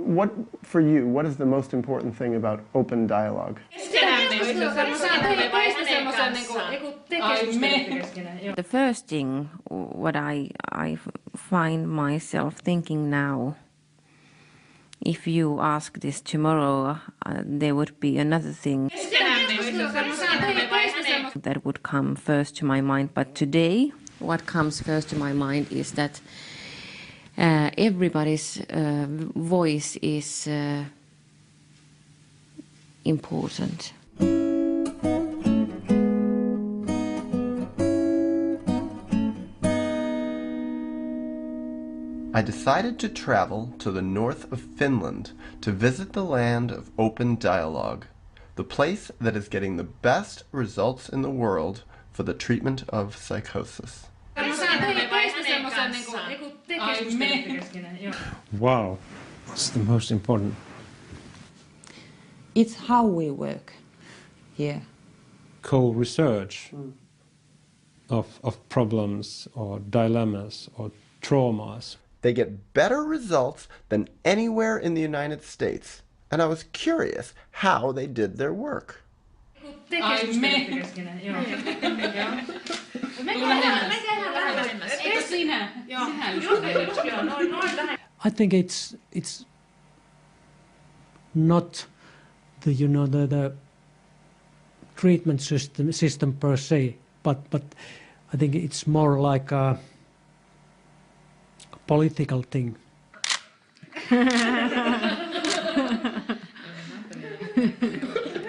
What, for you, what is the most important thing about open dialogue? The first thing what I find myself thinking now, if you ask this tomorrow, there would be another thing that would come first to my mind. But today, what comes first to my mind is that everybody's voice is important. I decided to travel to the north of Finland to visit the land of open dialogue, the place that is getting the best results in the world for the treatment of psychosis. Wow, what's the most important? It's how we work here. Co-research of problems or dilemmas or traumas. They get better results than anywhere in the United States, and I was curious how they did their work. I think it's not the treatment system per se, but I think it's more like a political thing.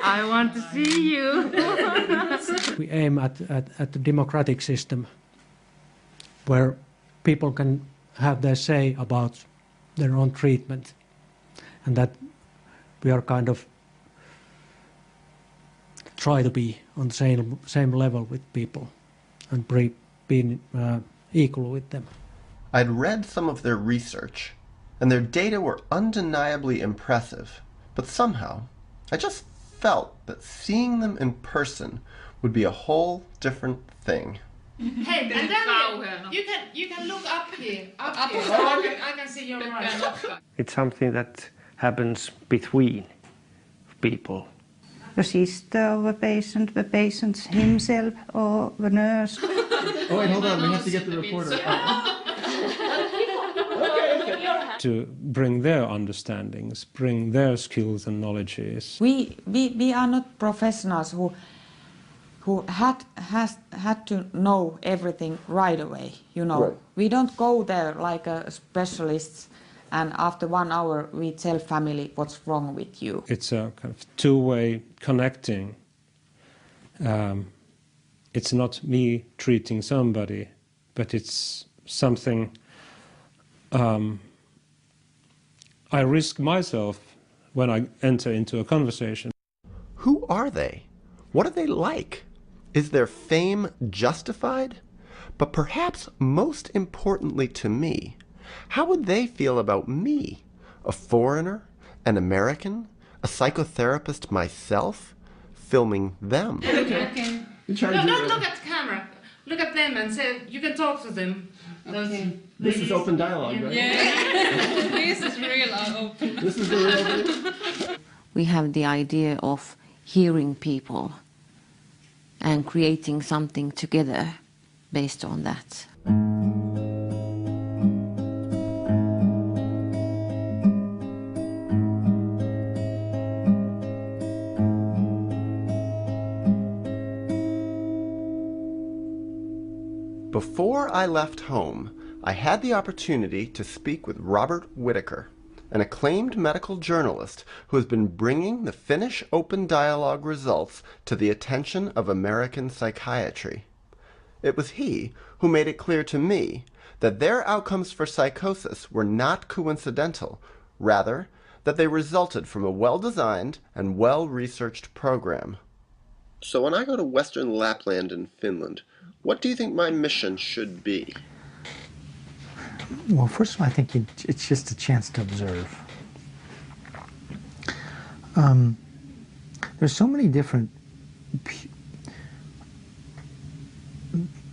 I want to see you. We aim at the democratic system where people can have their say about their own treatment, and that we are kind of try to be on the same level with people and being equal with them. I'd read some of their research, and their data were undeniably impressive, but somehow I just felt that seeing them in person would be a whole different thing. Hey, and then you can look up here. Up here. I can see your eyes. It's something that happens between people. The sister of the patient himself, or the nurse. Oh wait, hold on, we have to get the reporter. To bring their understandings, bring their skills and knowledges. We are not professionals who had to know everything right away, you know. Right. We don't go there like a specialist and after 1 hour we tell family what's wrong with you. It's a kind of two-way connecting. It's not me treating somebody, but it's something I risk myself when I enter into a conversation. Who are they? What are they like? Is their fame justified? But perhaps most importantly to me, how would they feel about me, a foreigner, an American, a psychotherapist myself, filming them? Okay. No, don't look at the camera. Look at them and say, you can talk to them. Okay. This is open dialogue, right? Yeah. This is real open. This is the real thing. We have the idea of hearing people and creating something together based on that. Before I left home, I had the opportunity to speak with Robert Whitaker, an acclaimed medical journalist who has been bringing the Finnish open dialogue results to the attention of American psychiatry. It was he who made it clear to me that their outcomes for psychosis were not coincidental, rather that they resulted from a well-designed and well-researched program. So when I go to Western Lapland in Finland, what do you think my mission should be? Well, first of all, I think it's just a chance to observe. There's so many different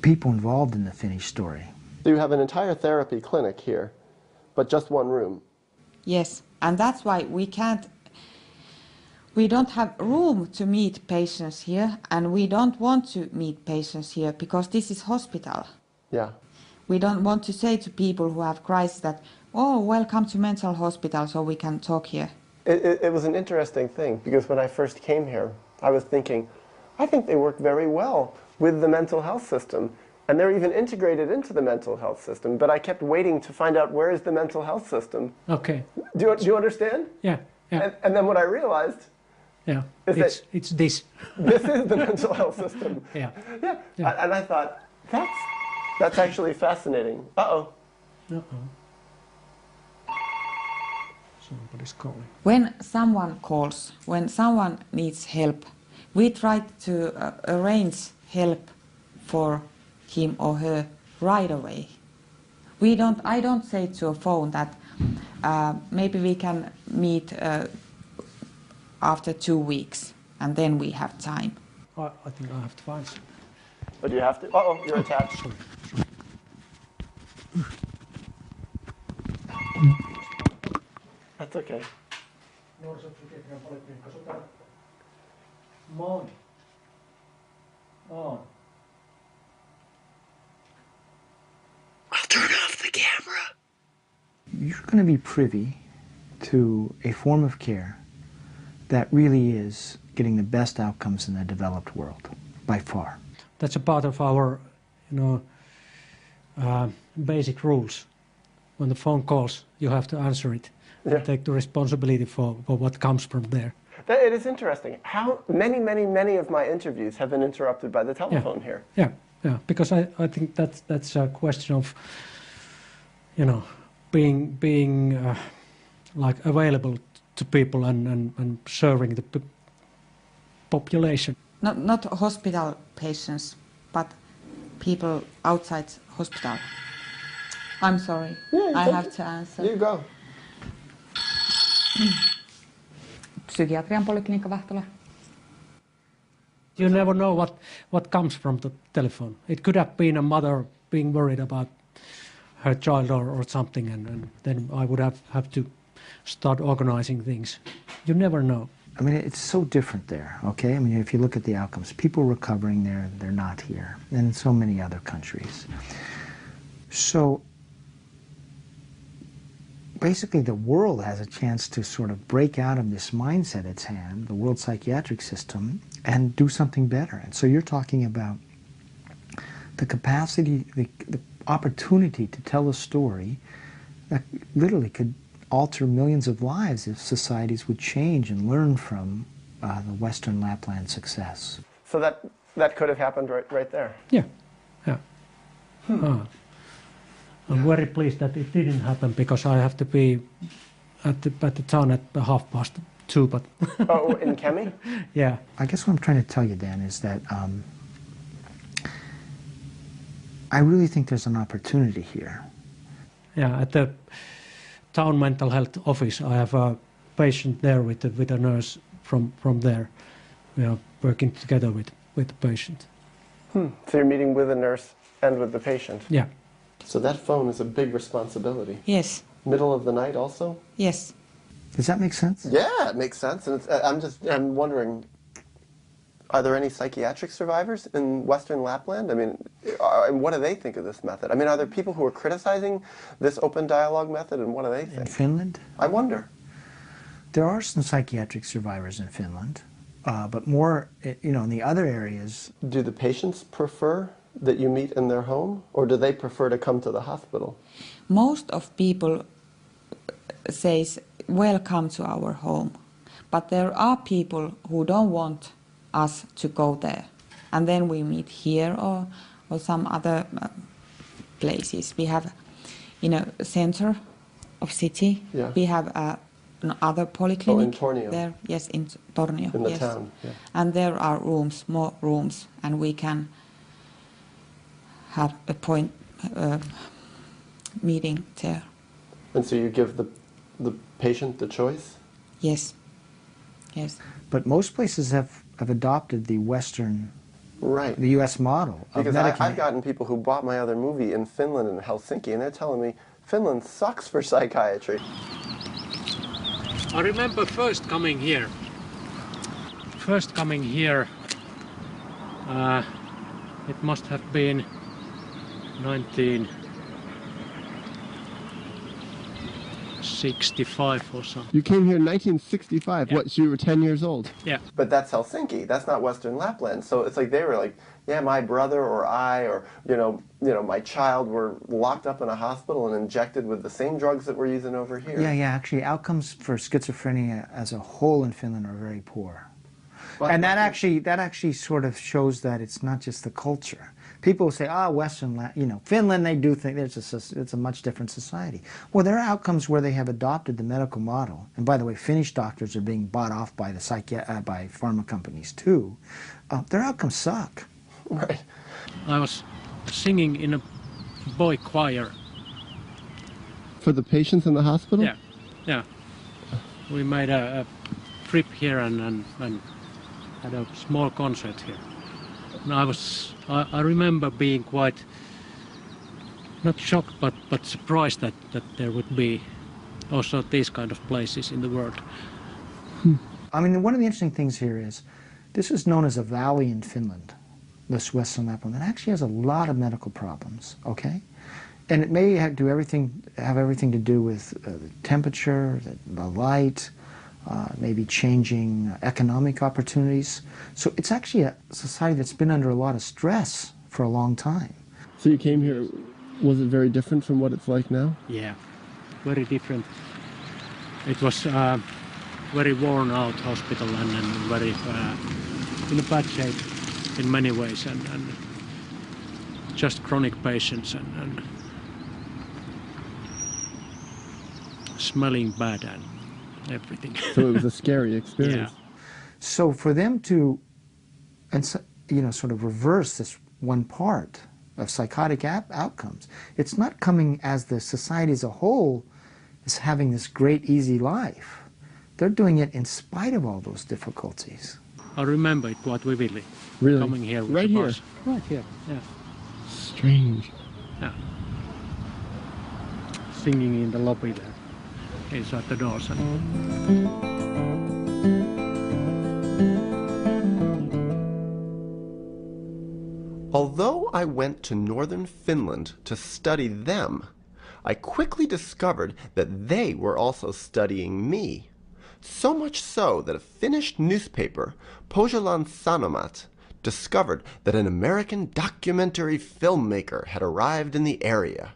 people involved in the Finnish story. So you have an entire therapy clinic here, but just one room. Yes, and that's why we don't have room to meet patients here, and we don't want to meet patients here because this is hospital. Yeah. We don't want to say to people who have crisis that, oh, welcome to mental hospital so we can talk here. It was an interesting thing because when I first came here, I was thinking, I think they work very well with the mental health system. And they're even integrated into the mental health system. But I kept waiting to find out where is the mental health system. Okay. Do you understand? Yeah. Yeah. And then what I realized Yeah. is It's this. this is the mental health system. Yeah. Yeah. Yeah. And I thought, that's actually fascinating. Uh-oh. Uh-oh. Somebody's calling. When someone calls, when someone needs help, we try to arrange help for him or her right away. I don't say to a phone that maybe we can meet after 2 weeks and then we have time. I think I have to find some. But you have to. Uh-oh, you're attached. That's okay. I'll turn off the camera. You're going to be privy to a form of care that really is getting the best outcomes in the developed world, by far. That's a part of our, basic rules. When the phone calls, you have to answer it. Yeah. And take the responsibility for what comes from there. It is interesting. How many of my interviews have been interrupted by the telephone here. Yeah, because I think that's a question of, being like available to people and serving the population. Not hospital patients, but people outside hospital. I'm sorry, I have to answer. You go. Psykiatrian poliklinikka Vahtola. You never know what comes from the telephone. It could have been a mother being worried about her child or something, and then I would have to start organizing things. You never know. I mean, it's so different there, okay? I mean, if you look at the outcomes, people recovering there, they're not here, and in so many other countries. So basically the world has a chance to sort of break out of this mindset it's had, the world psychiatric system, and do something better. And so you're talking about the capacity, the opportunity to tell a story that literally could alter millions of lives if societies would change and learn from the Western Lapland success. So that could have happened right there. Yeah. I'm very pleased that it didn't happen because I have to be at the town at 2:30. But oh, in Kemi? Yeah. I guess what I'm trying to tell you, Dan, is that I really think there's an opportunity here. Yeah, at the town mental health office, I have a patient there with a nurse from there. We are working together with the patient. So you're meeting with a nurse and with the patient? Yeah. So that phone is a big responsibility. Yes. Middle of the night also? Yes. Does that make sense? Yeah, it makes sense. And I'm wondering, are there any psychiatric survivors in Western Lapland? I mean, and what do they think of this method? I mean, are there people who are criticizing this open dialogue method, and what do they think? In Finland? I wonder. There are some psychiatric survivors in Finland, but more, in the other areas. Do the patients prefer that you meet in their home, or do they prefer to come to the hospital? Most of people says, welcome to our home. But there are people who don't want us to go there. And then we meet here or some other places. We have, center of city. Yeah. We have another polyclinic. Oh, in Tornio. There, yes, in Tornio. In the yes. town, yeah. And there are more rooms, and we can have a meeting there. And so you give the patient the choice? Yes. Yes. But most places have adopted the Western, right, the U.S. model of because medicating. I've gotten people who bought my other movie in Finland and Helsinki, and they're telling me Finland sucks for psychiatry. I remember first coming here. It must have been 1965 or something. You came here in 1965. Yeah. What, so you were 10 years old? Yeah. But that's Helsinki. That's not Western Lapland. So it's like they were like, yeah, my brother or I or, my child were locked up in a hospital and injected with the same drugs that we're using over here. Yeah. Actually, outcomes for schizophrenia as a whole in Finland are very poor. And that actually sort of shows that it's not just the culture. People say, Finland, they do think it's a much different society. Well, there are outcomes where they have adopted the medical model. And by the way, Finnish doctors are being bought off by by pharma companies too. Their outcomes suck. Right. I was singing in a boy choir. For the patients in the hospital? Yeah. We made a trip here and had a small concert here. And I remember being quite, not shocked, but surprised that there would be also these kind of places in the world. I mean, one of the interesting things here is, this is known as a valley in Finland, this Western Lapland, that actually has a lot of medical problems, okay? And it may have everything to do with the temperature, the light, maybe changing economic opportunities. So it's actually a society that's been under a lot of stress for a long time. So you came here, was it very different from what it's like now? Yeah, very different. It was very worn out hospital and very in a bad shape in many ways and just chronic patients and smelling bad and everything. So it was a scary experience. Yeah. So for them to, sort of reverse this one part of psychotic outcomes, it's not coming as the society as a whole is having this great easy life. They're doing it in spite of all those difficulties. I remember it quite vividly. Really? Coming here with Right the here? bus. Right here, yeah. Strange. Yeah. Singing in the lobby there, inside the doors. Although I went to northern Finland to study them, I quickly discovered that they were also studying me. So much so that a Finnish newspaper, Pohjolan Sanomat, discovered that an American documentary filmmaker had arrived in the area.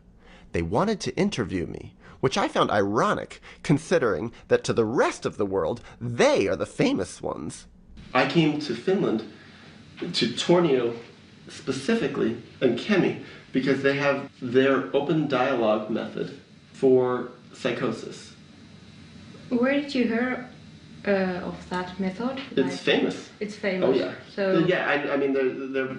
They wanted to interview me, which I found ironic, considering that to the rest of the world, they are the famous ones. I came to Finland, to Tornio specifically, and Kemi, because they have their open dialogue method for psychosis. Where did you hear of that method? It's famous. It's famous. Oh yeah. So yeah, I mean, they're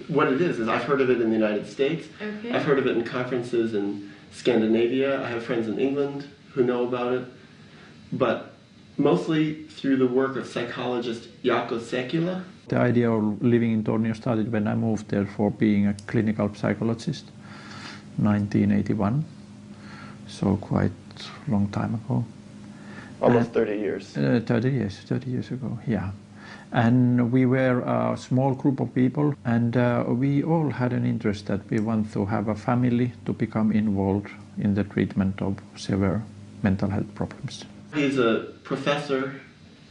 what it is I've heard of it in the United States. Okay. I've heard of it in conferences in Scandinavia. I have friends in England who know about it, but mostly through the work of psychologist Jaakko Sekila. The idea of living in Tornio started when I moved there for being a clinical psychologist, 1981, so quite a long time ago. Almost 30 years. 30 years ago, yeah. And we were a small group of people, and we all had an interest that we want to have a family to become involved in the treatment of severe mental health problems. He's a professor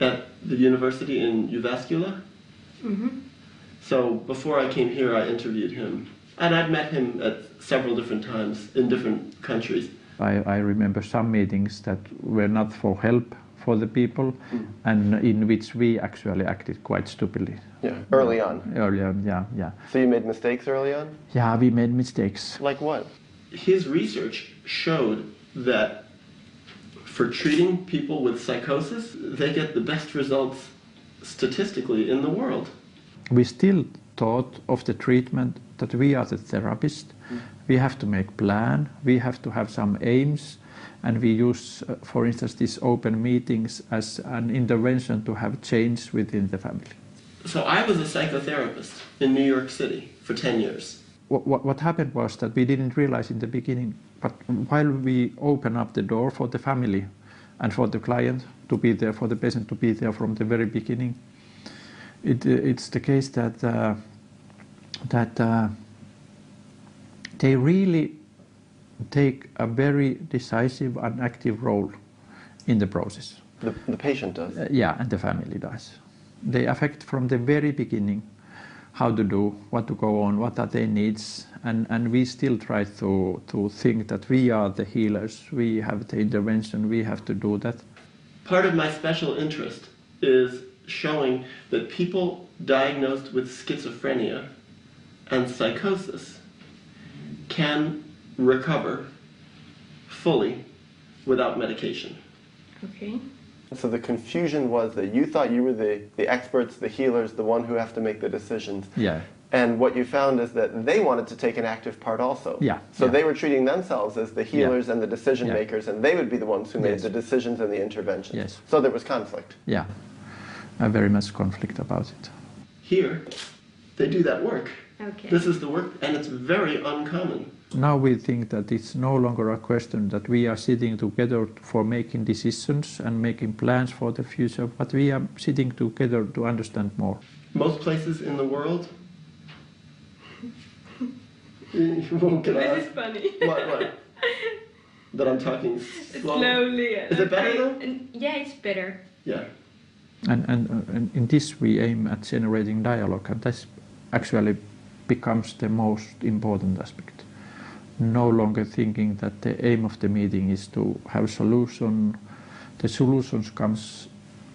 at the university in Jyväskylä. Mm-hmm. So before I came here, I interviewed him. And I'd met him at several different times in different countries. I remember some meetings that were not for help for the people, and in which we actually acted quite stupidly. Yeah, early on. Early on, yeah. So you made mistakes early on? Yeah, we made mistakes. Like what? His research showed that for treating people with psychosis, they get the best results statistically in the world. We still thought of the treatment that we are the therapist. We have to make plan, we have to have some aims, and we use, for instance, these open meetings as an intervention to have change within the family. So I was a psychotherapist in New York City for 10 years. What happened was that we didn't realize in the beginning, but while we opened up the door for the family and for the client to be there, for the patient to be there from the very beginning. It's the case that they really take a very decisive and active role in the process. The patient does? Yeah, and the family does. They affect from the very beginning how to do, what to go on, what are their needs, and we still try to think that we are the healers, we have the intervention, we have to do that. Part of my special interest is showing that people diagnosed with schizophrenia and psychosis can recover fully without medication. Okay. So the confusion was that you thought you were the experts, the healers, the one who have to make the decisions. Yeah. And what you found is that they wanted to take an active part also. Yeah. So they were treating themselves as the healers and the decision Yeah. makers, and they would be the ones who made Yes. the decisions and the interventions. Yes. So there was conflict. Yeah, very much conflict about it. Here, they do that work. Okay. This is the work, and it's very uncommon. Now we think that it's no longer a question that we are sitting together for making decisions and making plans for the future, but we are sitting together to understand more. Most places in the world. You won't get This out. is funny. What? That I'm talking Slowly. Is it better though? Yeah, it's better. Yeah. And in this we aim at generating dialogue, and this actually becomes the most important aspect. No longer thinking that the aim of the meeting is to have a solution. The solutions comes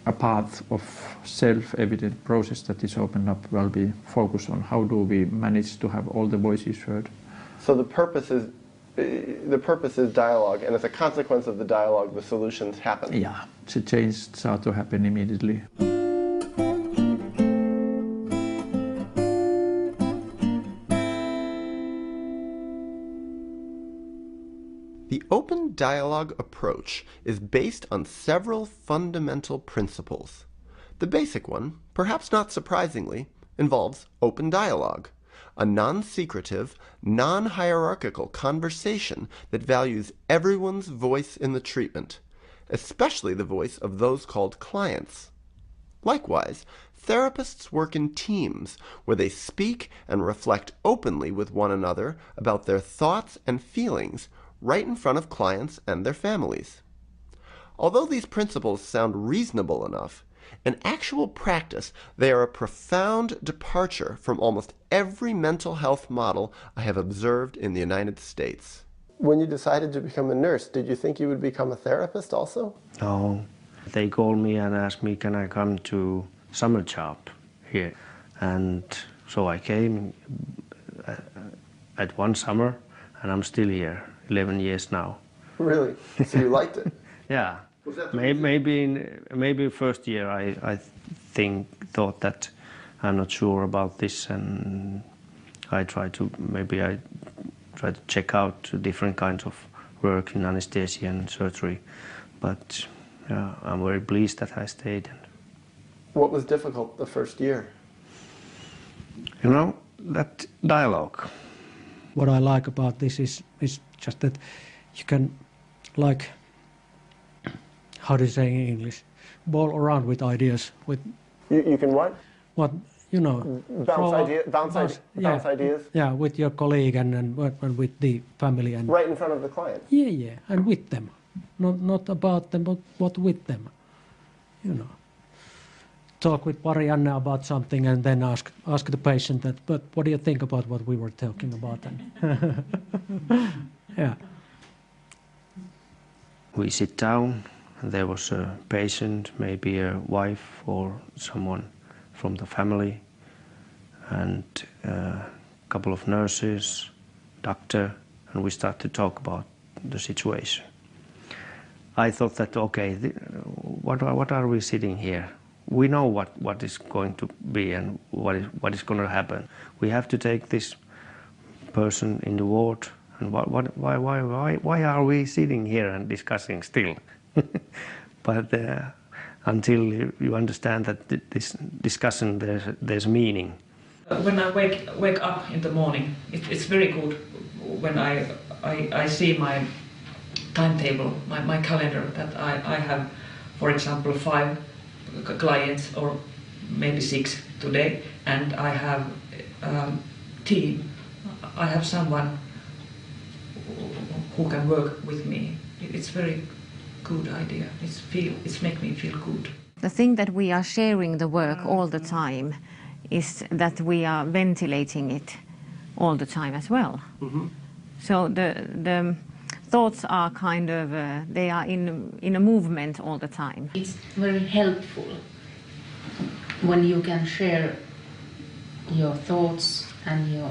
a part of self-evident process that is opened up while we focus on how do we manage to have all the voices heard. So the purpose is dialogue, and as a consequence of the dialogue, the solutions happen. Yeah, the change starts to happen immediately. The open dialogue approach is based on several fundamental principles. The basic one, perhaps not surprisingly, involves open dialogue, a non-secretive, non-hierarchical conversation that values everyone's voice in the treatment, especially the voice of those called clients. Likewise, therapists work in teams where they speak and reflect openly with one another about their thoughts and feelings right in front of clients and their families. Although these principles sound reasonable enough, in actual practice they are a profound departure from almost every mental health model I have observed in the United States. When you decided to become a nurse, did you think you would become a therapist also? No. They called me and asked me, can I come to summer job here? And so I came at one summer, and I'm still here, 11 years now. Really? So you liked it? Yeah. Maybe first year I thought that I'm not sure about this, and I tried to check out different kinds of work in anesthesia and surgery, but yeah, I'm very pleased that I stayed. What was difficult the first year? You know, that dialogue. What I like about this is just that you can, like, how do you say in English, bowl around with ideas. With you can what? What, you know. Bounce ideas? Yeah, with your colleague and with the family. And right in front of the client? Yeah, and with them. Not about them, but with them. You know. Talk with Marianne about something and then ask the patient that, but what do you think about what we were talking about? And yeah. We sit down, and there was a patient, maybe a wife or someone from the family, and a couple of nurses, doctor, and we start to talk about the situation. I thought that, okay, what are we sitting here? We know what is going to be and what is going to happen. We have to take this person in the ward, and why are we sitting here and discussing still? But until you understand that this discussion there's meaning. When I wake up in the morning, it's very good when I see my timetable, my calendar, that I have, for example, 5 clients or maybe 6 today, and I have team. I have someone who can work with me. It's very good idea. It's make me feel good. The thing that we are sharing the work all the time is that we are ventilating it all the time as well. Mm-hmm. So the thoughts are kind of, they are in a movement all the time. It's very helpful when you can share your thoughts and your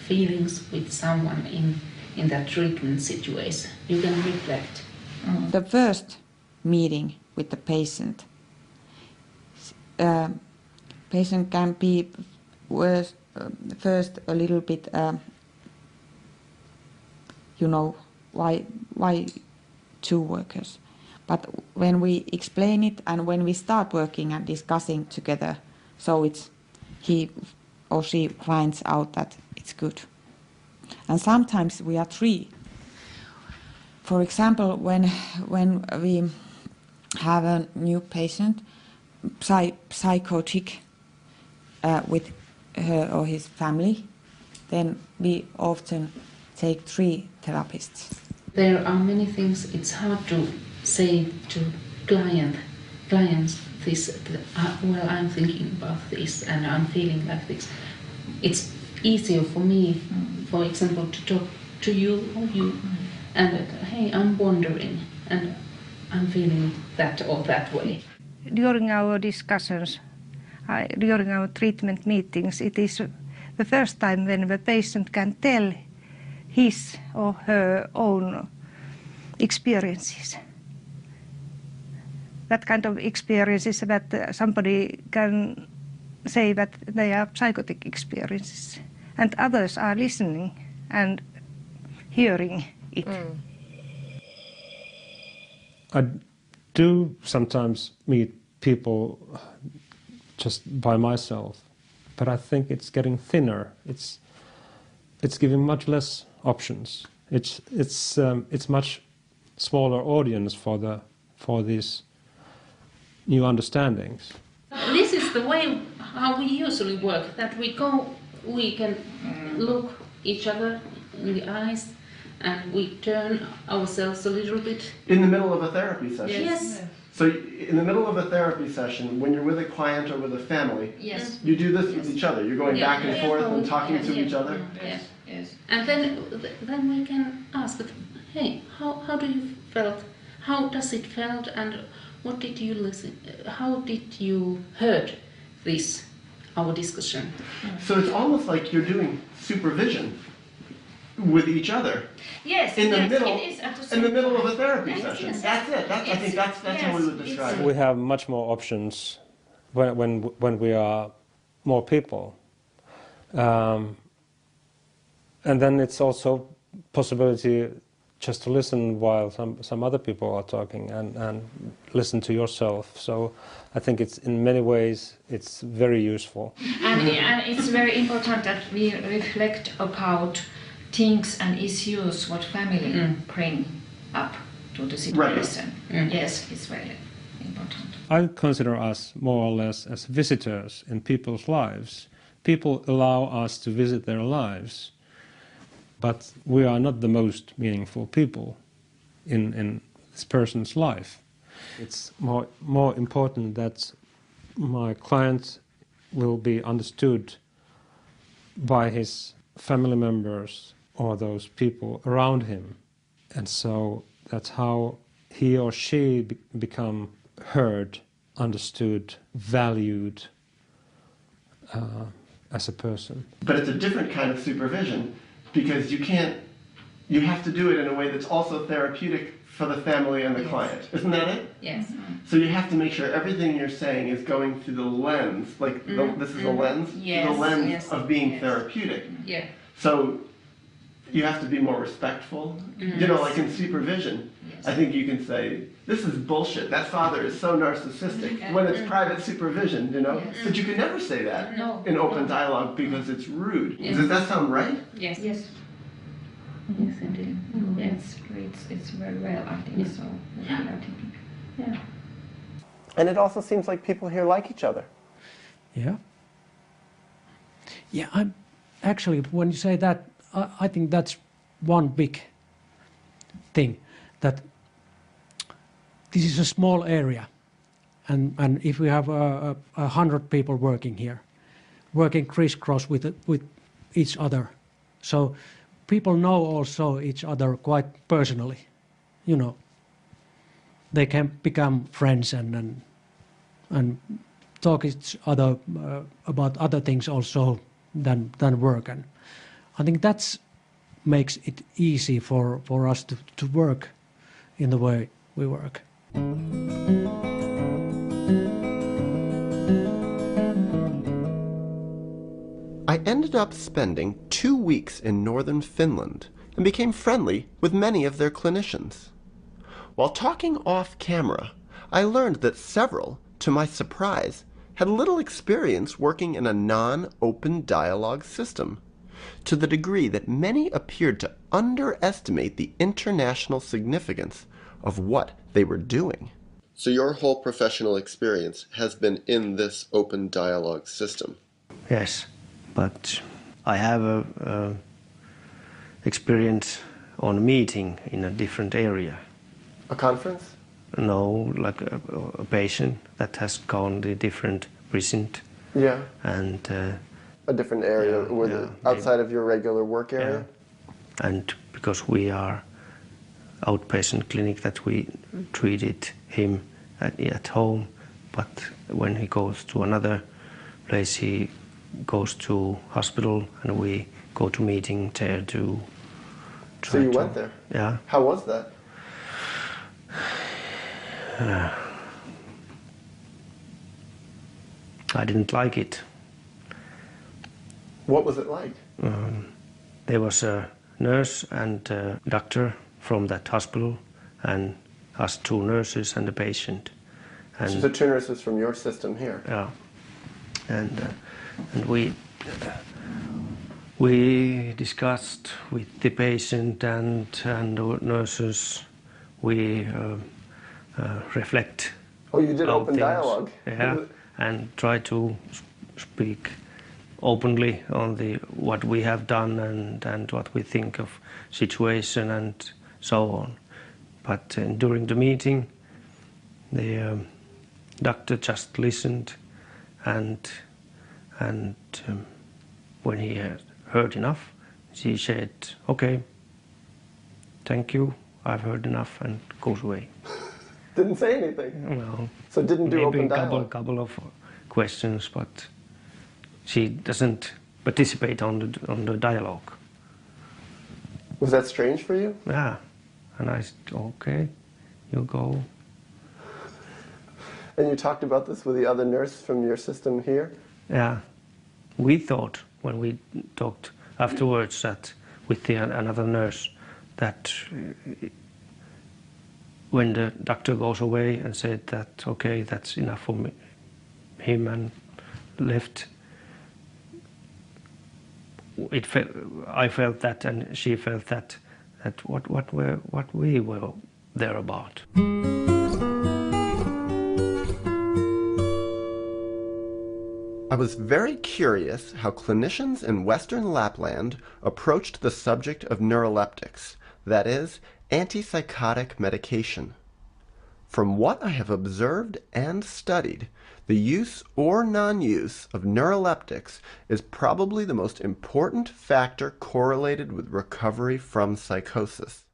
feelings with someone in that treatment situation. You can reflect. The first meeting with the patient, patient can be first a little bit, why 2 workers? But when we explain it and when we start working and discussing together, so he or she finds out that it's good. And sometimes we are 3. For example, when we have a new patient, psychotic, with her or his family, then we often take 3 therapists. There are many things it's hard to say to clients this, well, I'm thinking about this and I'm feeling like this. It's easier for me, for example, to talk to you or you, and hey, I'm wondering and I'm feeling that or that way. During our discussions, during our treatment meetings, it is the first time when the patient can tell his or her own experiences. That kind of experiences that somebody can say that they are psychotic experiences, and others are listening and hearing it. I do sometimes meet people just by myself, but I think it's getting thinner. It's giving much less options. It's much smaller audience for these new understandings. This is the way how we usually work, that we can look each other in the eyes and we turn ourselves a little bit. In the middle of a therapy session? Yes. So in the middle of a therapy session, when you're with a client or with a family, yes, you do this with each other. You're going back and forth and talking to each other? Yes. Yes. And then we can ask, hey, how do you felt? How does it felt? And what did you listen? How did you heard this, our discussion? So it's almost like you're doing supervision with each other. Yes, in the middle, it is at the in the middle of a therapy yes, session. Yes. That's it. I think that's how we would describe it. We have much more options when we are more people. And then it's also possibility just to listen while some other people are talking and listen to yourself. So I think it's in many ways it's very useful. And it's very important that we reflect about things and issues what family bring up to the situation. Right. Yes, it's very important. I consider us more or less as visitors in people's lives. People allow us to visit their lives. But we are not the most meaningful people in this person's life. It's more important that my client will be understood by his family members or those people around him. And so that's how he or she become heard, understood, valued as a person. But it's a different kind of supervision. Because you have to do it in a way that's also therapeutic for the family and the client. Isn't that it? Yes. So you have to make sure everything you're saying is going through the lens, like this is a lens, yes. the lens of being therapeutic. Yeah. So you have to be more respectful. You know, like in supervision, I think you can say, this is bullshit, that father is so narcissistic, when it's private supervision, you know? But you can never say that in open dialogue because it's rude. Does that sound right? Yes. Yes. Yes, indeed. Yes. It's very well, I think so. Yeah. And it also seems like people here like each other. Yeah. Yeah, I'm actually, when you say that, I think that's one big thing, that this is a small area, and if we have 100 people working here, working crisscross with each other, so people know also each other quite personally, you know. They can become friends and talk each other about other things also than work, and I think that's makes it easy for us to work in the way we work. I ended up spending 2 weeks in northern Finland and became friendly with many of their clinicians. While talking off camera, I learned that several, to my surprise, had little experience working in a non-open dialogue system, to the degree that many appeared to underestimate the international significance of what they were doing. So your whole professional experience has been in this open dialogue system? Yes, but I have a experience on a meeting in a different area. A conference? No, like a patient that has gone to a different precinct. Yeah. And a different area, outside of your regular work area? Yeah. And because we are outpatient clinic, that we treated him at home, but when he goes to another place, he goes to hospital, and we go to meeting there to try. So you went there? Yeah. How was that? I didn't like it. What was it like? There was a nurse and a doctor from that hospital, and us 2 nurses and a patient. And so the 2 nurses from your system here? Yeah. And we discussed with the patient and the nurses. We reflect. Oh, you did open things. Dialogue? Yeah, and try to speak openly on what we have done and what we think of situation and so on. But during the meeting, the doctor just listened, and when he had heard enough, she said, "Okay, thank you, I've heard enough," and goes away. Didn't say anything? No. So didn't do open dialogue? Maybe a couple of questions, but she doesn't participate on the dialogue. Was that strange for you? Yeah. And I said, "Okay, you go." And you talked about this with the other nurse from your system here? Yeah. We thought, when we talked afterwards, that with another nurse, that when the doctor goes away and said that, okay, that's enough for him, and left, I felt that, and she felt that what we were there about. I was very curious how clinicians in Western Lapland approached the subject of neuroleptics, that is, antipsychotic medication. From what I have observed and studied, the use or non-use of neuroleptics is probably the most important factor correlated with recovery from psychosis.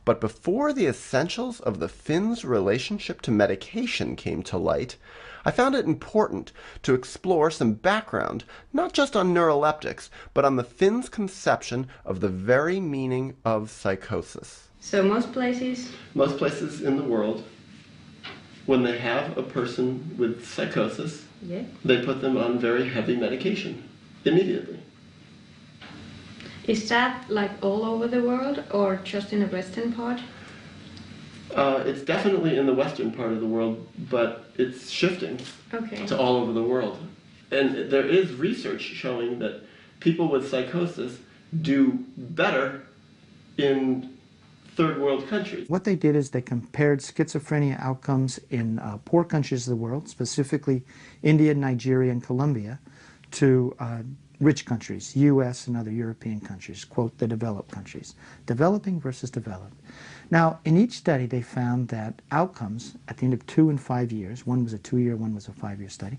But before the essentials of the Finns' relationship to medication came to light, I found it important to explore some background, not just on neuroleptics, but on the Finns' conception of the very meaning of psychosis. So most places? Most places in the world, when they have a person with psychosis, they put them on very heavy medication immediately. Is that like all over the world or just in the western part? It's definitely in the western part of the world, but it's shifting to all over the world. And there is research showing that people with psychosis do better in third world countries. What they did is they compared schizophrenia outcomes in poor countries of the world, specifically India, Nigeria, and Colombia, to rich countries, US and other European countries, quote, the developed countries. Developing versus developed. Now, in each study, they found that outcomes at the end of 2 and 5 years, one was a 2-year, one was a 5-year study,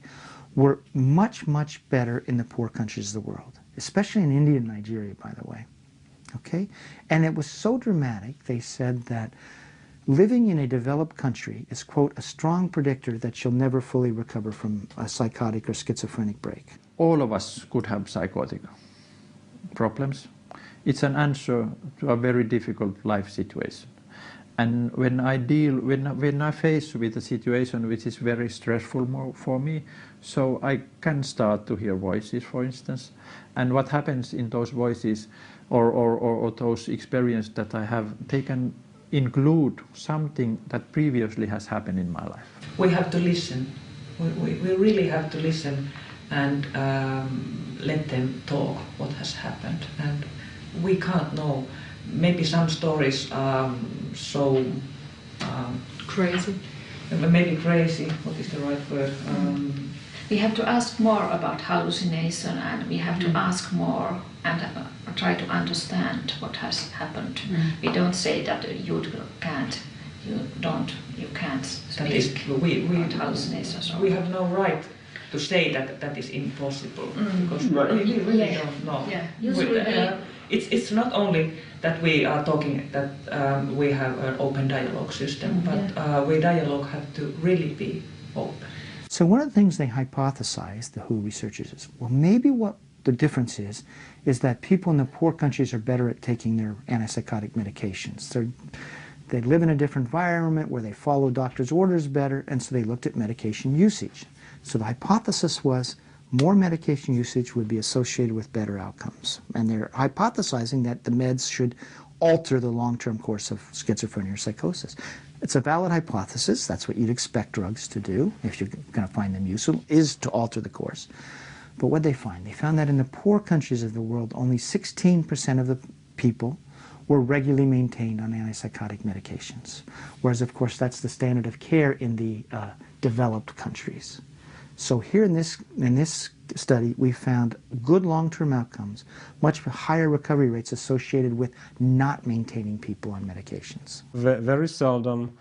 were much, much better in the poor countries of the world, especially in India and Nigeria, by the way. Okay? And it was so dramatic, they said that living in a developed country is, quote, a strong predictor that you'll never fully recover from a psychotic or schizophrenic break. All of us could have psychotic problems. It's an answer to a very difficult life situation. And when I face with a situation which is very stressful for me, so I can start to hear voices, for instance. And what happens in those voices or those experiences that I have, they can include something that previously has happened in my life. We have to listen. We really have to listen and let them talk what has happened. And we can't know. Maybe some stories are so crazy. Maybe crazy. What is the right word? We have to ask more about hallucination, and we have to ask more and try to understand what has happened. We don't say that you can't speak about hallucinations. We have no right to say that that is impossible, because we really don't know. Yeah. It's not only that we are talking that we have an open dialogue system, but we dialogue have to really be open. So one of the things they hypothesized, the WHO researchers, is, well, maybe what the difference is that people in the poor countries are better at taking their antipsychotic medications. They live in a different environment where they follow doctors' orders better, and so they looked at medication usage. So the hypothesis was more medication usage would be associated with better outcomes. And they're hypothesizing that the meds should alter the long-term course of schizophrenia or psychosis. It's a valid hypothesis. That's what you'd expect drugs to do, if you're going to find them useful, is to alter the course. But what they find? They found that in the poor countries of the world, only 16% of the people were regularly maintained on antipsychotic medications. Whereas, of course, that's the standard of care in the developed countries. So here in this study, we found good long-term outcomes, much higher recovery rates associated with not maintaining people on medications. Very seldom,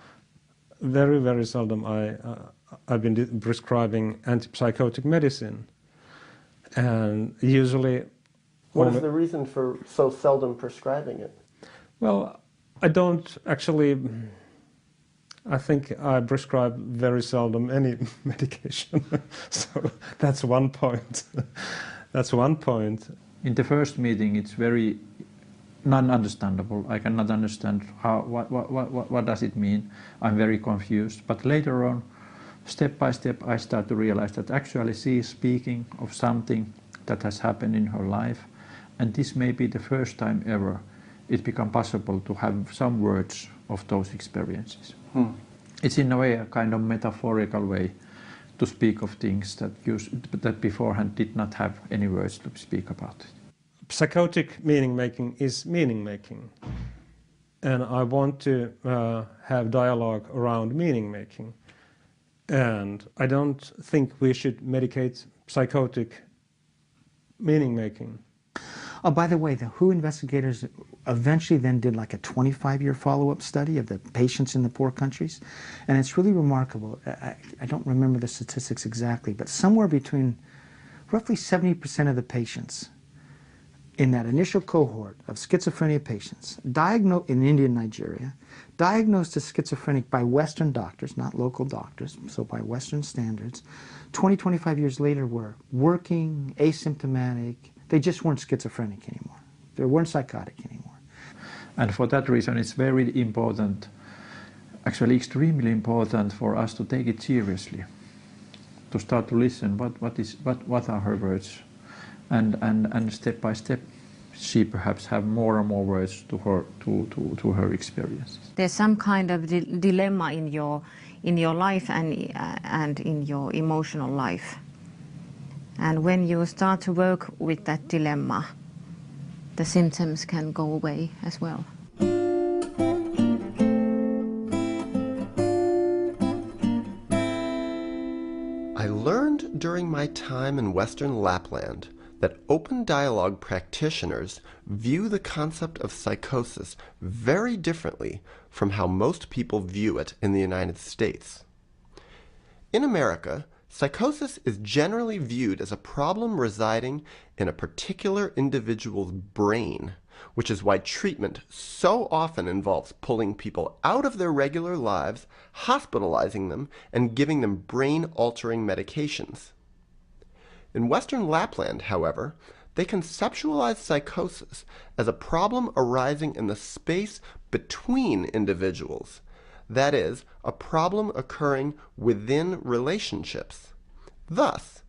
very seldom I've been prescribing antipsychotic medicine. And usually... What is the reason for so seldom prescribing it? Well, I don't actually... I think I prescribe very seldom any medication. So that's one point. That's one point. In the first meeting, it's very non-understandable. I cannot understand what does it mean. I'm very confused. But later on, step by step, I start to realize that actually she is speaking of something that has happened in her life. And this may be the first time ever it become possible to have some words of those experiences. It's in a way a kind of metaphorical way to speak of things that beforehand did not have any words to speak about it. Psychotic meaning making is meaning making, and I want to have dialogue around meaning making, and I don't think we should medicate psychotic meaning making. Oh, by the way, the WHO investigators eventually then did like a 25-year follow-up study of the patients in the poor countries. And it's really remarkable. I don't remember the statistics exactly, but somewhere between roughly 70% of the patients in that initial cohort of schizophrenia patients diagnosed in India and Nigeria, diagnosed as schizophrenic by Western doctors, not local doctors, so by Western standards, 20, 25 years later were working, asymptomatic. They just weren't schizophrenic anymore. They weren't psychotic anymore. And for that reason, it's very important, actually extremely important for us to take it seriously, to start to listen what are her words. And step by step, she perhaps have more and more words to her experiences. There's some kind of dilemma in your life and in your emotional life. And when you start to work with that dilemma, the symptoms can go away as well. during my time in Western Lapland that open dialogue practitioners view the concept of psychosis very differently from how most people view it in the United States. In America, psychosis is generally viewed as a problem residing in a particular individual's brain, which is why treatment so often involves pulling people out of their regular lives, hospitalizing them, and giving them brain-altering medications. In Western Lapland, however, they conceptualize psychosis as a problem arising in the space between individuals, that is, a problem occurring within relationships. Thus,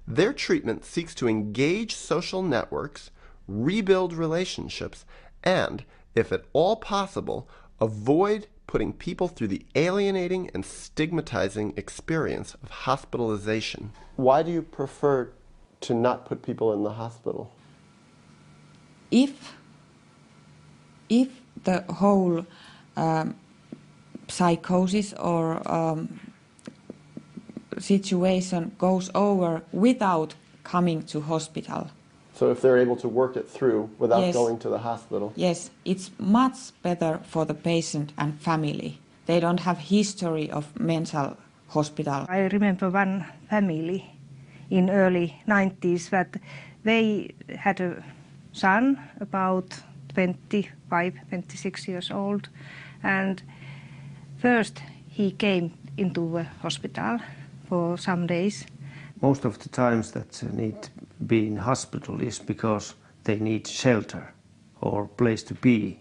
their treatment seeks to engage social networks, rebuild relationships, and, if at all possible, avoid putting people through the alienating and stigmatizing experience of hospitalization. Why do you prefer to not put people in the hospital? If the whole psychosis or situation goes over without coming to hospital. So if they're able to work it through without Yes. going to the hospital? Yes, it's much better for the patient and family. They don't have history of mental hospital. I remember one family in early 90s that they had a son about 25, 26 years old, and first he came into the hospital for some days. Most of the times that need to be in hospital is because they need shelter or place to be,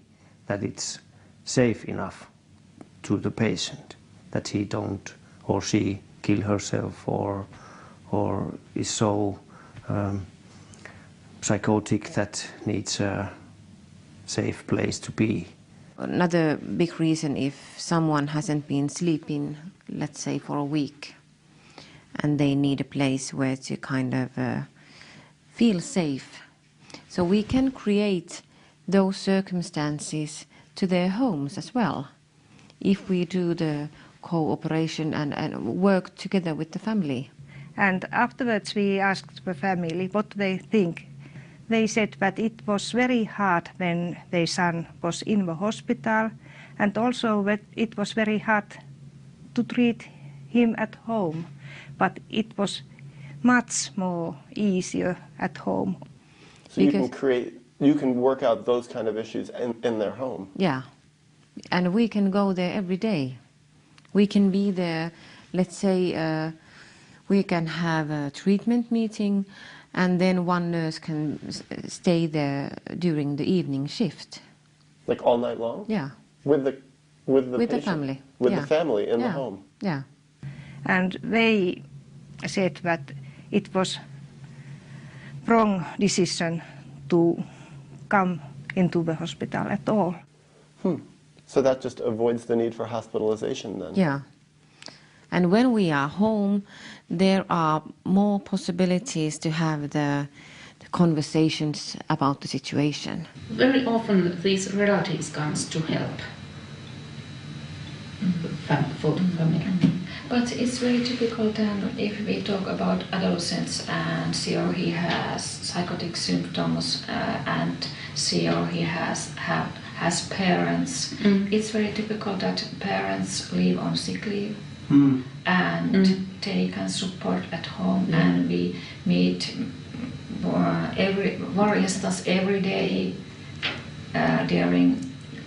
that it's safe enough to the patient, that he don't or she kill herself or is so psychotic that needs a safe place to be. Another big reason, if someone hasn't been sleeping, let's say for a week, and they need a place where to kind of feel safe. So we can create those circumstances to their homes as well, if we do the cooperation and work together with the family. And afterwards we asked the family what they think. They said that it was very hard when their son was in the hospital, and also that it was very hard to treat him at home, but it was much more easier at home. So you can work out those kind of issues in their home. Yeah, and we can go there every day. We can be there, let's say, we can have a treatment meeting, and then one nurse can stay there during the evening shift. Like all night long? Yeah. With the With patient? the family. With Yeah. the family in the Yeah. home? Yeah. And they said that it was wrong decision to come into the hospital at all. So that just avoids the need for hospitalization then? Yeah. And when we are home, there are more possibilities to have the conversations about the situation. Very often these relatives comes to help for the family. But it's very typical then if we talk about adolescents and see or he has psychotic symptoms and see or he has parents. It's very typical that parents live on sick leave and they can support at home, and we meet for instance every day during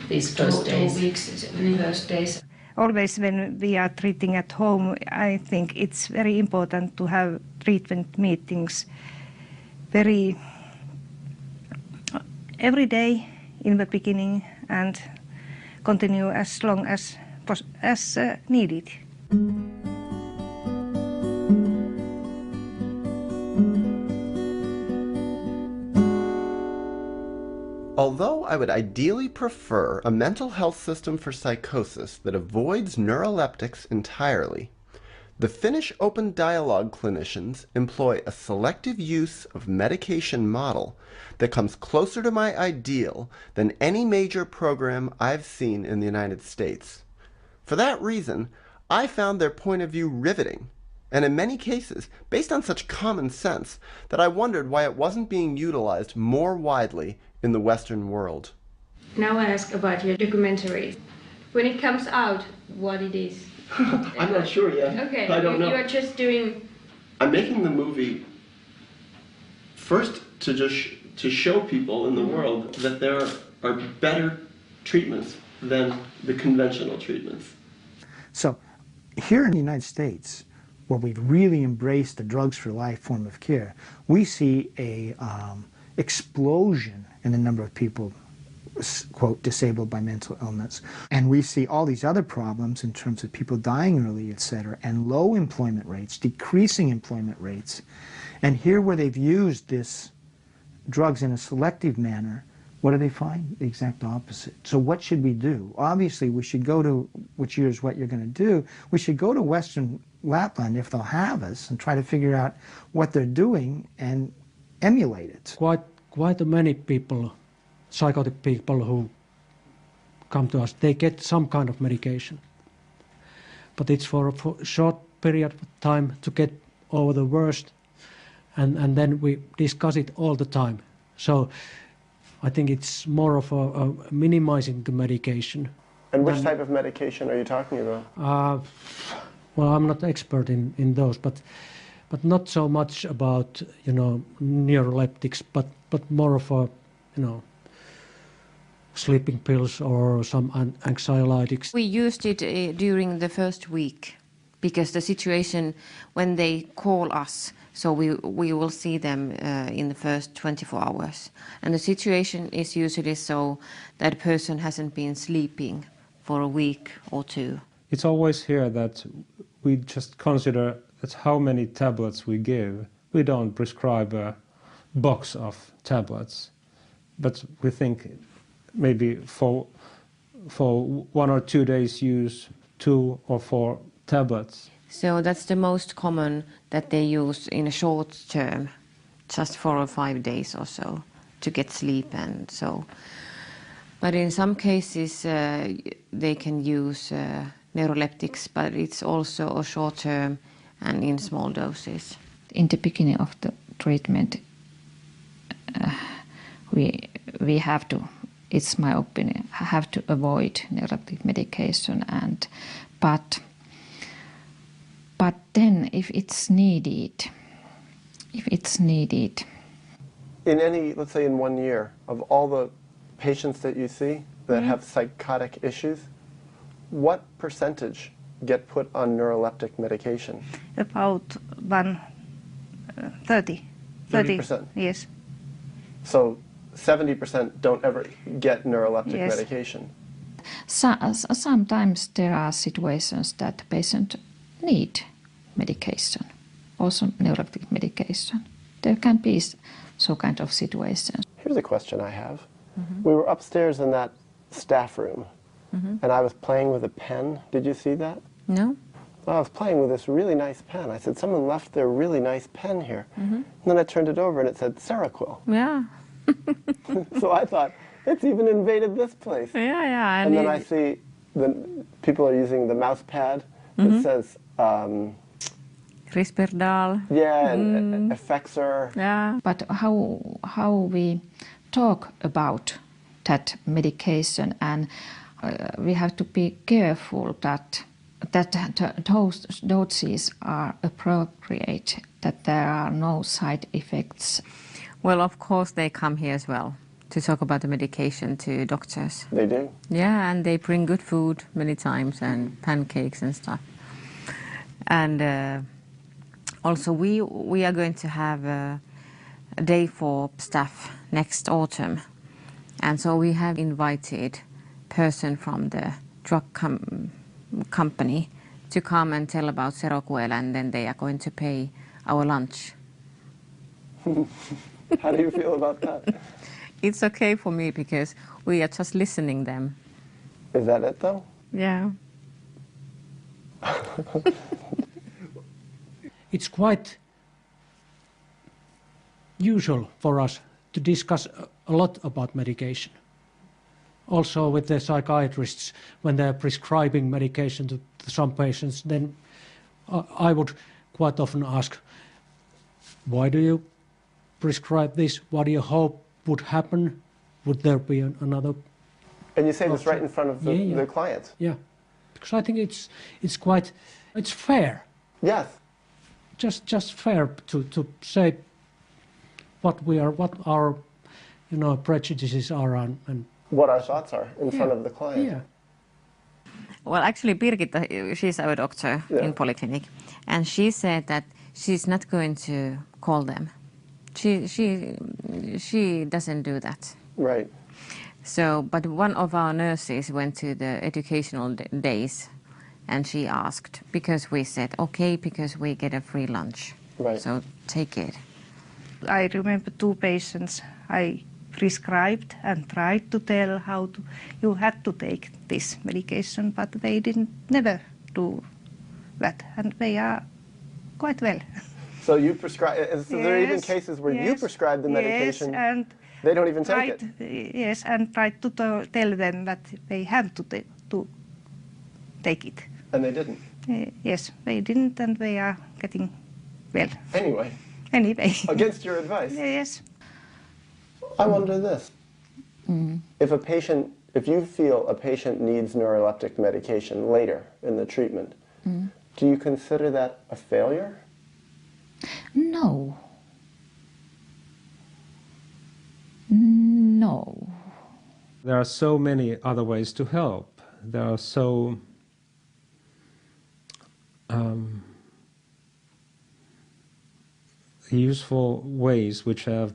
these two first days. weeks, first days. Always when we are treating at home, I think it's very important to have treatment meetings every day in the beginning and continue as long as needed. Although I would ideally prefer a mental health system for psychosis that avoids neuroleptics entirely, the Finnish open dialogue clinicians employ a selective use of medication model that comes closer to my ideal than any major program I've seen in the United States. For that reason, I found their point of view riveting and in many cases based on such common sense that I wondered why it wasn't being utilized more widely in the Western world. Now I ask about your documentary. When it comes out, what it is? I'm not sure yet. Okay, I don't know. You are just doing... I'm making the movie first to show people in the world that there are better treatments than the conventional treatments. So here in the United States, where we've really embraced the drugs for life form of care, we see a explosion in the number of people, quote, disabled by mental illness. And we see all these other problems in terms of people dying early, etc., and low employment rates, decreasing employment rates. And here where they've used this drugs in a selective manner, what do they find? The exact opposite. So what should we do? Obviously, we should go to, which is what you're going to do, we should go to Western Lapland, if they'll have us, and try to figure out what they're doing and emulate it. Quite many people, psychotic people who come to us, they get some kind of medication. But it's for a short period of time to get over the worst, and then we discuss it all the time. So I think it's more of a minimizing the medication. And which type of medication are you talking about? Well, I'm not expert in those, but not so much about, neuroleptics, but more of a, sleeping pills or some anxiolytics. We used it during the first week because the situation when they call us, so we will see them in the first 24 hours. And the situation is usually so that a person hasn't been sleeping for a week or two. It's always here that we just consider that how many tablets we give. We don't prescribe a box of tablets, but we think maybe for 1 or 2 days use 2 or 4 tablets. So that's the most common that they use in a short term, just 4 or 5 days or so, to get sleep and so. But in some cases they can use neuroleptics, but it's also a short term and in small doses. In the beginning of the treatment, we have to, it's my opinion, have to avoid neuroleptic medication, but then if it's needed. In any, let's say in 1 year, of all the patients that you see that have psychotic issues, what percentage get put on neuroleptic medication? About 30. 30%? Yes. So 70% don't ever get neuroleptic medication? Sometimes there are situations that the patient need medication, also neuroleptic medication. There can be so kind of situations. Here's a question I have. We were upstairs in that staff room, and I was playing with a pen. Did you see that? No. Well, I was playing with this really nice pen. I said, someone left their really nice pen here. And then I turned it over and it said Seroquel. Yeah. So I thought, it's even invaded this place. Yeah. And then I see people are using the mouse pad that says Risperdal. Yeah, and Effexor. Yeah. But how we talk about that medication, and we have to be careful that those doses are appropriate, that there are no side effects. Well, of course they come here as well to talk about the medication to doctors. They do? Yeah, and they bring good food many times and pancakes and stuff. And also we are going to have a day for staff next autumn. And so we have invited a person from the drug company to come and tell about Seroquel, and then they are going to pay our lunch. How do you feel about that? It's okay for me because we are just listening them. Is that it though? Yeah. It's quite usual for us to discuss a lot about medication. Also with the psychiatrists, when they're prescribing medication to some patients, then I would quite often asked, why do you prescribe this? What do you hope would happen? Would there be another? And you say this right in front of the clients? Yeah, because I think it's fair. Yes. Just fair to say what our prejudices are and what our thoughts are in front of the client. Yeah. Well, actually, Birgitta, she's our doctor in polyclinic, and she said that she's not going to call them. She doesn't do that. Right. So, but one of our nurses went to the educational days, and she asked, because we said, okay, because we get a free lunch. Right. So take it. I remember 2 patients I prescribed and tried to tell how you had to take this medication, but they never do that, and they are quite well. So you prescribe, so there are even cases where you prescribe the medication, and they don't even take it? Yes, and tried to tell them that they have to take it. And they didn't? Yes, they didn't, and they are getting well. Anyway. Against your advice? Yes. I wonder this. If you feel a patient needs neuroleptic medication later in the treatment, do you consider that a failure? No. No. There are so many other ways to help. There are so useful ways which have,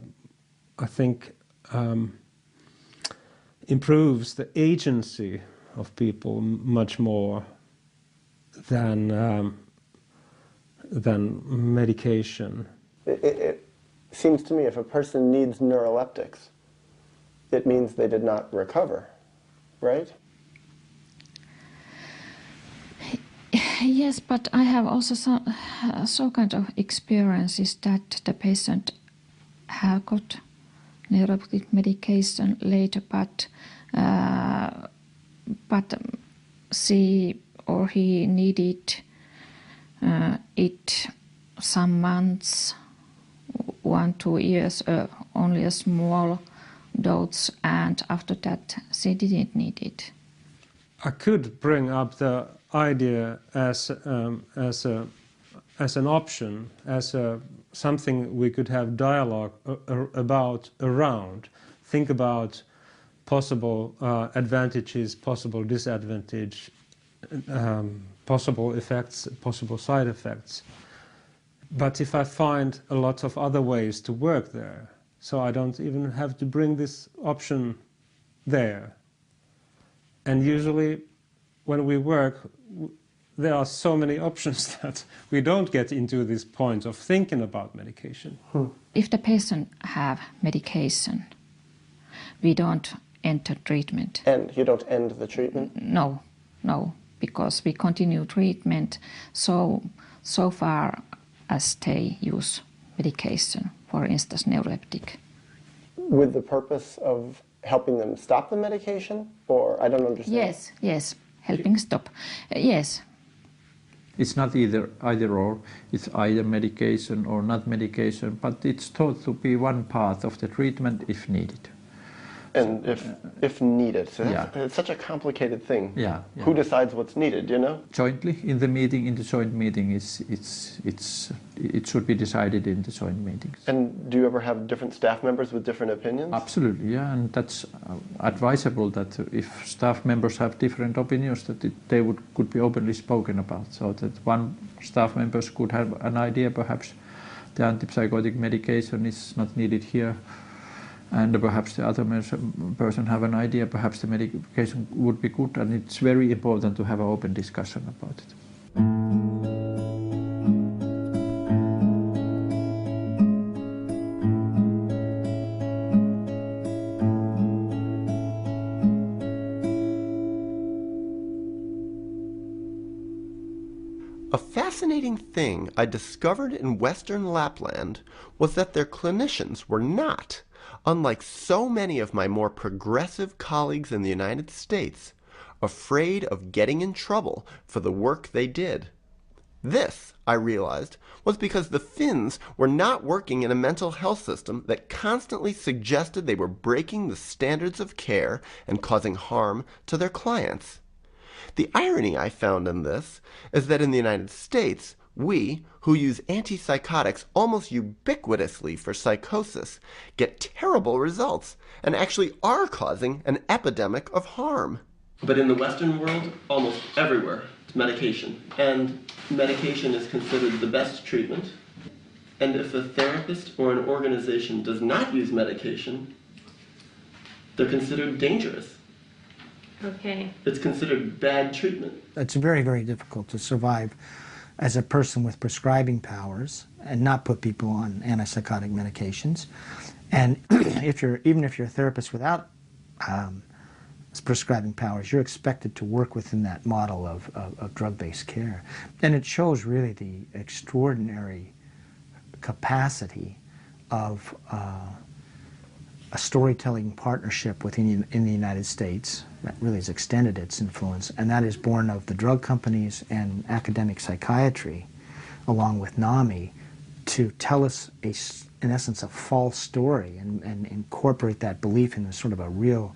I think, improves the agency of people much more than medication. It seems to me if a person needs neuroleptics, it means they did not recover, right? Yes, but I have also so kind of experiences that the patient have got neuroleptic medication later, but she or he needed it some months, 1-2 years, only a small dose, and after that she didn't need it. I could bring up the idea as an option, as something we could have dialogue around. Think about possible advantages, possible disadvantage, possible effects, possible side effects. But if I find a lot of other ways to work there, so I don't even have to bring this option there. And usually when we work, there are so many options that we don't get into this point of thinking about medication. If the patient have medication, we don't enter treatment. And you don't end the treatment? No, because we continue treatment so far as they use medication, for instance, neuroleptic. With the purpose of helping them stop the medication? Or I don't understand. Yes, helping stop. Yes. It's not either or, it's either medication or not medication, but it's thought to be one part of the treatment if needed. And if needed. So it's such a complicated thing. Yeah. Who decides what's needed, you know? Jointly, in the joint meeting, it should be decided in the joint meetings. And do you ever have different staff members with different opinions? Absolutely, yeah, and that's advisable that if staff members have different opinions, that they could be openly spoken about, so that one staff members could have an idea, perhaps the antipsychotic medication is not needed here, and perhaps the other person have an idea, perhaps the medication would be good, and it's very important to have an open discussion about it. A fascinating thing I discovered in Western Lapland was that their clinicians were not, unlike so many of my more progressive colleagues in the United States, afraid of getting in trouble for the work they did. This, I realized, was because the Finns were not working in a mental health system that constantly suggested they were breaking the standards of care and causing harm to their clients. The irony I found in this is that in the United States, we, who use antipsychotics almost ubiquitously for psychosis, get terrible results and actually are causing an epidemic of harm. But in the Western world, almost everywhere, it's medication. And medication is considered the best treatment. And if a therapist or an organization does not use medication, they're considered dangerous. Okay. It's considered bad treatment. It's very, very difficult to survive as a person with prescribing powers and not put people on antipsychotic medications. And even if you're a therapist without prescribing powers, you're expected to work within that model of drug-based care. And it shows really the extraordinary capacity of a storytelling partnership in the United States that really has extended its influence, and that is born of the drug companies and academic psychiatry, along with NAMI, to tell us, in essence, a false story and incorporate that belief in a sort of a real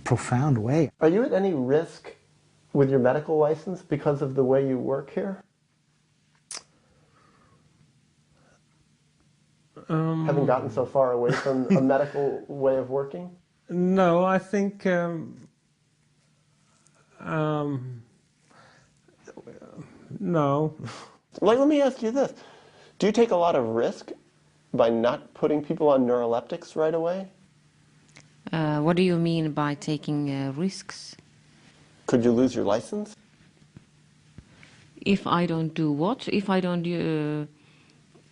profound way. Are you at any risk with your medical license because of the way you work here? Having gotten so far away from a medical way of working? No, I think no. Let me ask you this. Do you take a lot of risk by not putting people on neuroleptics right away? What do you mean by taking risks? Could you lose your license? If I don't do what? If I don't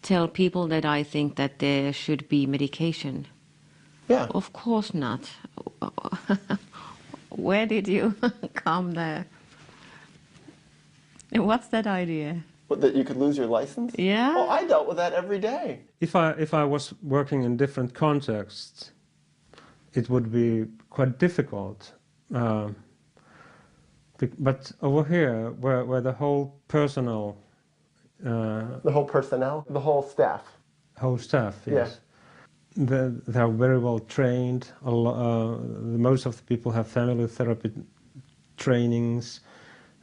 tell people that I think that there should be medication? Yeah. Of course not. Where did you come there? What's that idea? What, that you could lose your license? Yeah. Oh, I dealt with that every day. If I was working in different contexts, it would be quite difficult. But over here, where the whole personnel... the whole personnel? The whole staff? Whole staff, yes. Yeah. They are very well trained. Most of the people have family therapy trainings.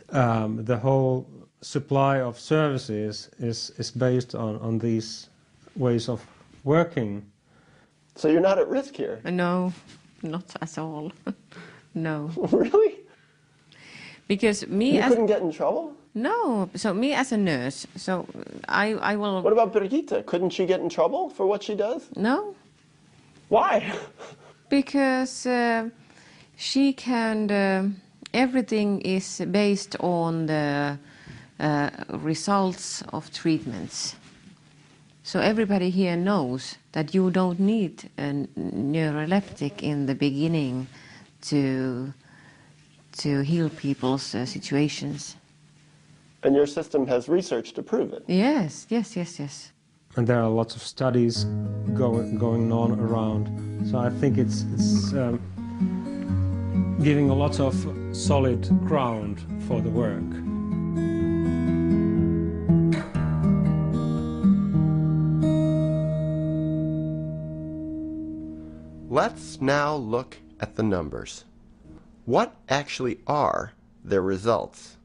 The whole supply of services is based on these ways of working. So you're not at risk here? No, not at all. No. Really? Because me You couldn't get in trouble? No, so me as a nurse, so I will... What about Birgitta? Couldn't she get in trouble for what she does? No. Why? Because she can... everything is based on the results of treatments. So everybody here knows that you don't need a neuroleptic in the beginning to heal people's situations. And your system has research to prove it? Yes. And there are lots of studies going on around. So I think it's giving a lot of solid ground for the work. Let's now look at the numbers. What actually are their results?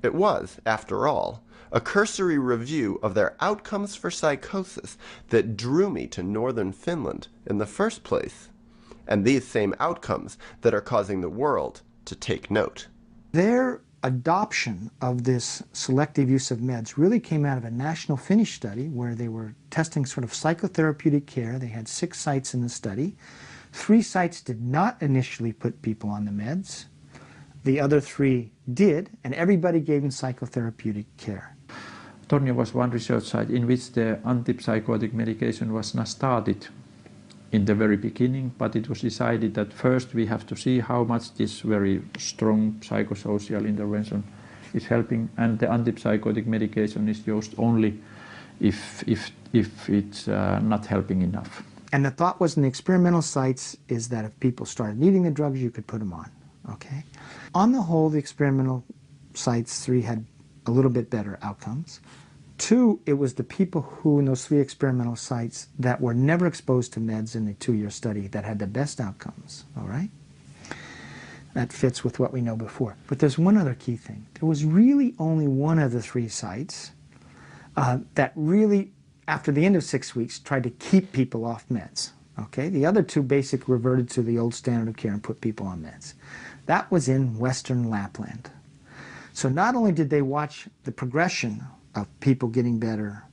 It was, after all, a cursory review of their outcomes for psychosis that drew me to northern Finland in the first place, and these same outcomes that are causing the world to take note. Their adoption of this selective use of meds really came out of a national Finnish study where they were testing sort of psychotherapeutic care. They had 6 sites in the study. 3 sites did not initially put people on the meds. The other 3 did, and everybody gave them psychotherapeutic care. Tornio was one research site in which the antipsychotic medication was not started in the very beginning, but it was decided that first we have to see how much this very strong psychosocial intervention is helping, and the antipsychotic medication is used only if it's not helping enough. And the thought was in the experimental sites is that if people started needing the drugs, you could put them on. Okay. On the whole, the experimental sites, 3 had a little bit better outcomes. 2, it was the people who in those 3 experimental sites that were never exposed to meds in the 2-year study that had the best outcomes, all right? That fits with what we know before. But there's one other key thing. There was really only one of the 3 sites that really, after the end of 6 weeks, tried to keep people off meds, okay? The other 2 basically reverted to the old standard of care and put people on meds. That was in Western Lapland. So not only did they watch the progression of people getting better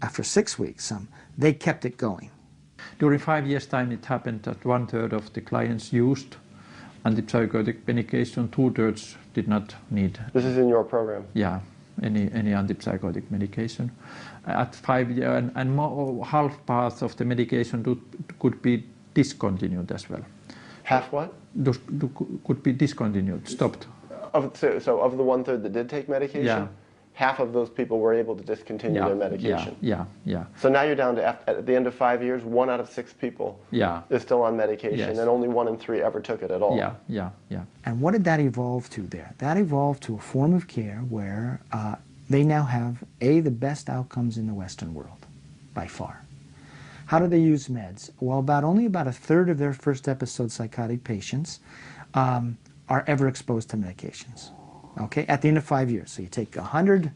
after 6 weeks, they kept it going. During 5 years' time, it happened that 1/3 of the clients used antipsychotic medication, 2/3 did not need. This is in your program? Yeah, any antipsychotic medication. At 5 years, and half part of the medication could be discontinued as well. Half what? Could be discontinued, stopped. So of the 1/3 that did take medication? Yeah. Half of those people were able to discontinue their medication. Yeah. So now you're down to, at the end of 5 years, 1 out of 6 people is still on medication, Yes. and only 1 in 3 ever took it at all. Yeah. And what did that evolve to there? That evolved to a form of care where they now have, the best outcomes in the Western world, by far. How do they use meds? Well, only about 1/3 of their first episode psychotic patients are ever exposed to medications. Okay, at the end of 5 years. So you take 100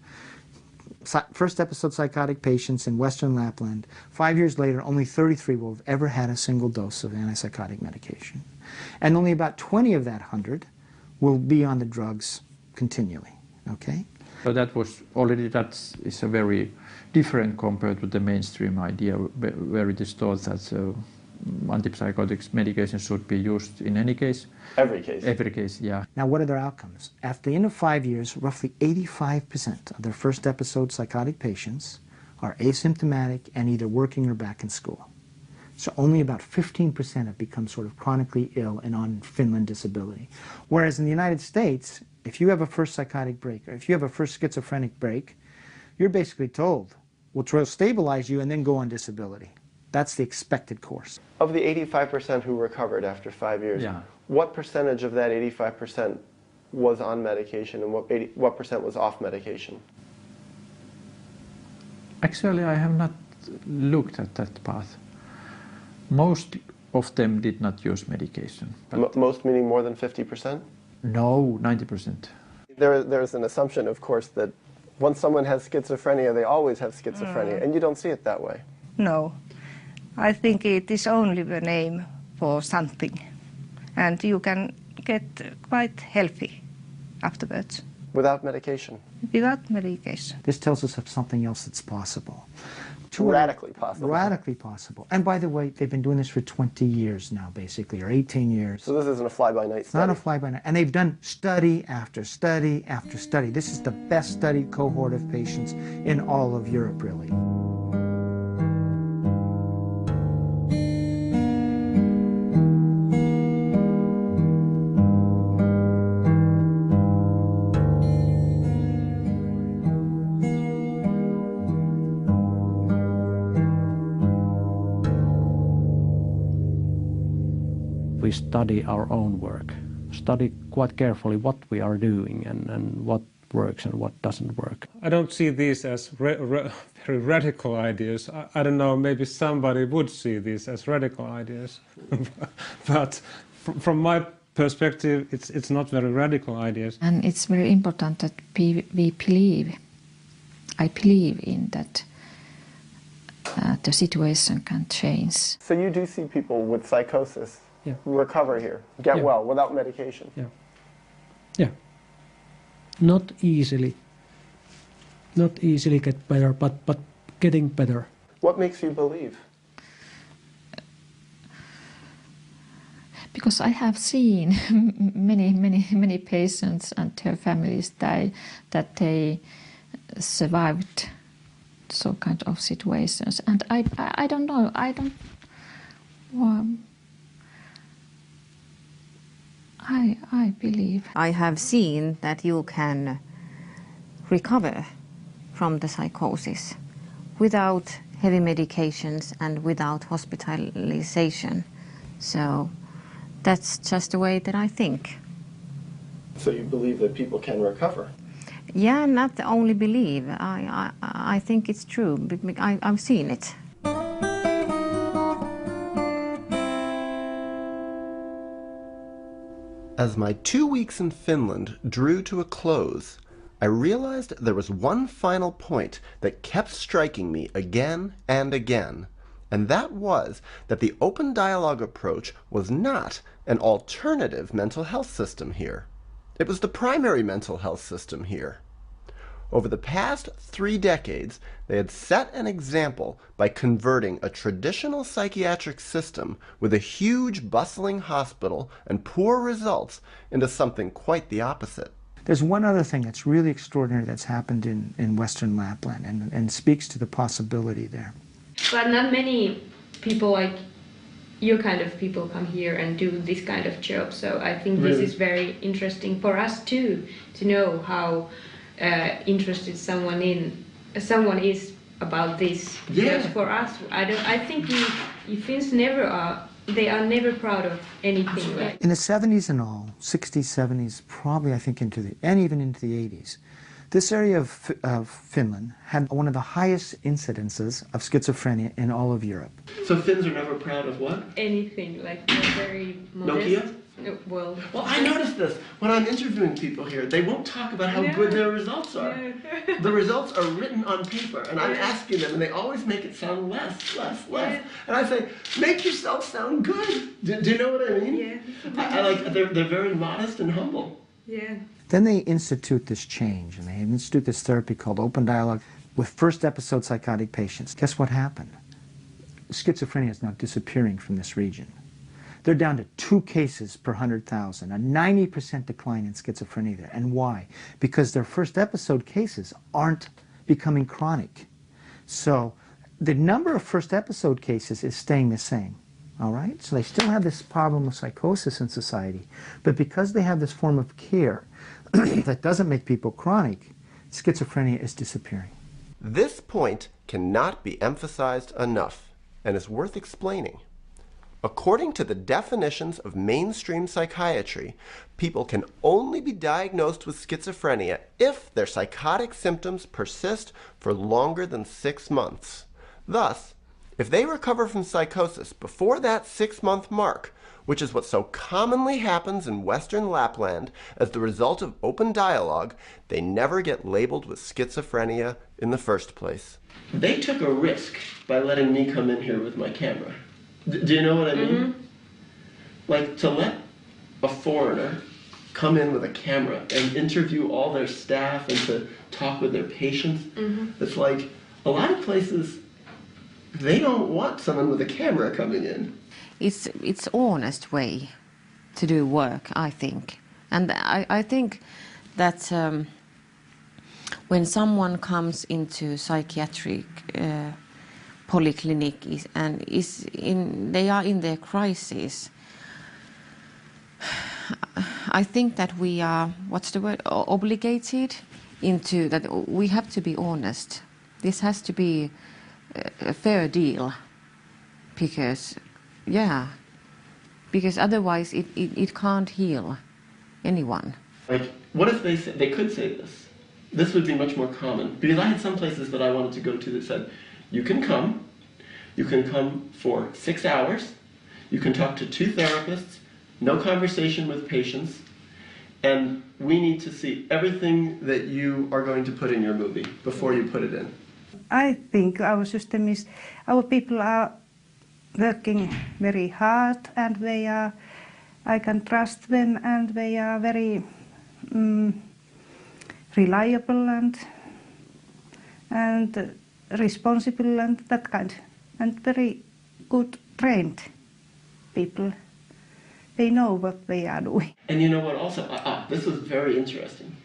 first episode psychotic patients in Western Lapland. 5 years later, only 33 will have ever had a single dose of antipsychotic medication. And only about 20 of that 100 will be on the drugs continually. Okay? So that was already, that is a very different compared to the mainstream idea where it is thought that antipsychotics medication should be used in any case. Every case. Every case, yeah. Now, what are their outcomes? At the end of 5 years, roughly 85% of their first episode psychotic patients are asymptomatic and either working or back in school. So only about 15% have become sort of chronically ill and on Finland disability. Whereas in the United States, if you have a first psychotic break or if you have a first schizophrenic break, you're basically told, we'll stabilize you and then go on disability. That's the expected course. Of the 85% who recovered after 5 years, what percentage of that 85% was on medication and what percent was off medication? Actually, I have not looked at that path. Most of them did not use medication. Most meaning more than 50%? No, 90%. There's an assumption, of course, that once someone has schizophrenia, they always have schizophrenia, and you don't see it that way. No. I think it is only the name for something, and you can get quite healthy afterwards. Without medication? Without medication. This tells us of something else that's possible. Radically possible. Radically possible. And by the way, they've been doing this for 20 years now, basically, or 18 years. So this isn't a fly-by-night study? Not a fly-by-night. And they've done study after study after study. This is the best studied cohort of patients in all of Europe, really. We study our own work, study quite carefully what we are doing and what works and what doesn't work. I don't see these as very radical ideas. I don't know, maybe somebody would see these as radical ideas. But from my perspective, it's not very radical ideas. And it's very important that we believe, I believe in that the situation can change. So you do see people with psychosis recover here, get well without medication? Yeah. Not easily get better, but getting better. What makes you believe? Because I have seen many patients and their families die, that they survived so kind of situations. And I don't know, I believe. I have seen that you can recover from the psychosis without heavy medications and without hospitalization. So that's just the way that I think. So you believe that people can recover? Yeah, not only believe. I think it's true. I've seen it. As my 2 weeks in Finland drew to a close, I realized there was one final point that kept striking me again and again, and that was that the open dialogue approach was not an alternative mental health system here. It was the primary mental health system here. Over the past 3 decades, they had set an example by converting a traditional psychiatric system with a huge bustling hospital and poor results into something quite the opposite. There's one other thing that's really extraordinary that's happened in Western Lapland and speaks to the possibility there. But not many people like your kind of people come here and do this kind of job. So I think this is very interesting for us too, to know how interested someone is about this. Yeah. Because for us, I think Finns they are never proud of anything. Like. In the 70s and all, 60s, 70s, probably I think and even into the 80s, this area of Finland had one of the highest incidences of schizophrenia in all of Europe. So Finns are never proud of what? Anything, like they're very modest. Nokia? Well, I noticed this. When I'm interviewing people here, they won't talk about how good their results are. The results are written on paper, and I'm asking them, and they always make it sound less. And I say, make yourself sound good. Do you know what I mean? Yeah. I like, they're very modest and humble. Yeah. Then they institute this change, and they institute this therapy called open dialogue with first episode psychotic patients. Guess what happened? Schizophrenia is now disappearing from this region. They're down to 2 cases per 100,000, a 90% decline in schizophrenia there. And why? Because their first episode cases aren't becoming chronic. So the number of first episode cases is staying the same. All right? So they still have this problem of psychosis in society, but because they have this form of care that doesn't make people chronic, schizophrenia is disappearing. This point cannot be emphasized enough, and is worth explaining. According to the definitions of mainstream psychiatry, people can only be diagnosed with schizophrenia if their psychotic symptoms persist for longer than 6 months. Thus, if they recover from psychosis before that 6-month mark, which is what so commonly happens in Western Lapland as the result of open dialogue, they never get labeled with schizophrenia in the first place. They took a risk by letting me come in here with my camera. Do you know what I mean? Mm-hmm. Like, to let a foreigner come in with a camera and interview all their staff and to talk with their patients, it's like, a lot of places, they don't want someone with a camera coming in. It's honest way to do work, I think. And I think that when someone comes into psychiatric polyclinic they are in their crisis, I think that we are, what's the word, obligated into that. We have to be honest. This has to be a fair deal, because otherwise it can't heal anyone. Like, what if they could say this? This would be much more common, because I had some places that I wanted to go to that said, you can come for 6 hours, you can talk to 2 therapists, no conversation with patients, and we need to see everything that you are going to put in your movie before you put it in. I think our system is, our people are working very hard, and I can trust them, and they are very reliable and responsible and that kind, and very good trained people. They know what they are doing. And you know what also, this was very interesting.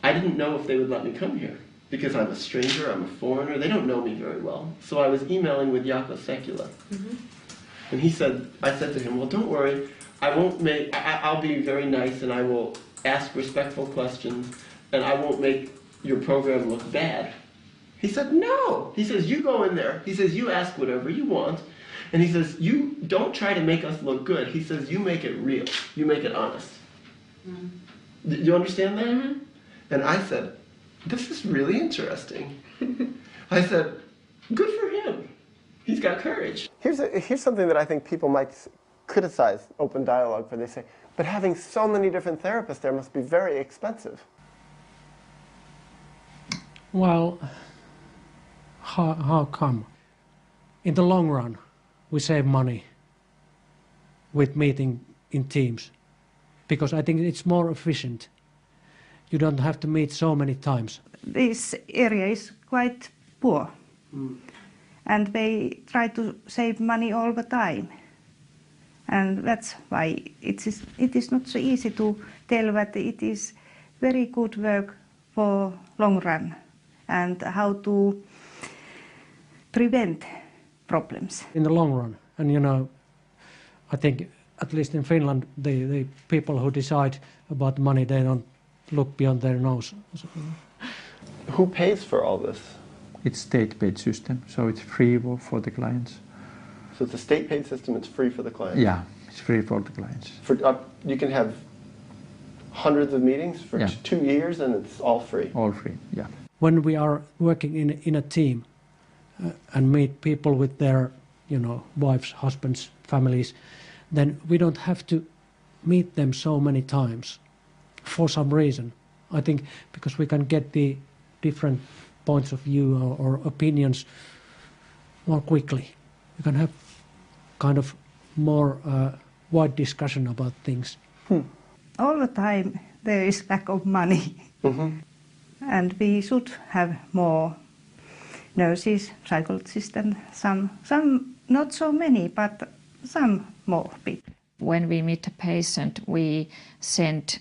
I didn't know if they would let me come here, because I'm a stranger, I'm a foreigner, they don't know me very well. So I was emailing with Jaakko Sekula. And I said to him, well, don't worry, I'll be very nice, and I will ask respectful questions, and I won't make your program look bad. He said, no. He says, you go in there. He says, you ask whatever you want. And he says, you don't try to make us look good. He says, you make it real. You make it honest. Do you understand that? And I said, this is really interesting. I said, good for him. He's got courage. Here's something that I think people might criticize open dialogue for. They say, but having so many different therapists there must be very expensive. Well, how come? In the long run, we save money with meeting in teams, because I think it's more efficient. You don't have to meet so many times. This area is quite poor, and they try to save money all the time. And that's why it is not so easy to tell that it is very good work for long run and how to prevent problems. In the long run, and you know, I think at least in Finland, the people who decide about money, they don't look beyond their nose. Who pays for all this? It's state-paid system, so it's free for the clients. So it's a state-paid system, it's free for the clients? Yeah, it's free for the clients. You can have hundreds of meetings for 2 years and it's all free? All free, yeah. When we are working in a team and meet people with their, you know, wives, husbands, families, then we don't have to meet them so many times for some reason. I think because we can get the different points of view or opinions more quickly. We can have kind of more wide discussion about things. All the time there is lack of money. And we should have more nurses, psychologists, and some not so many, but some more people. When we meet a patient, we send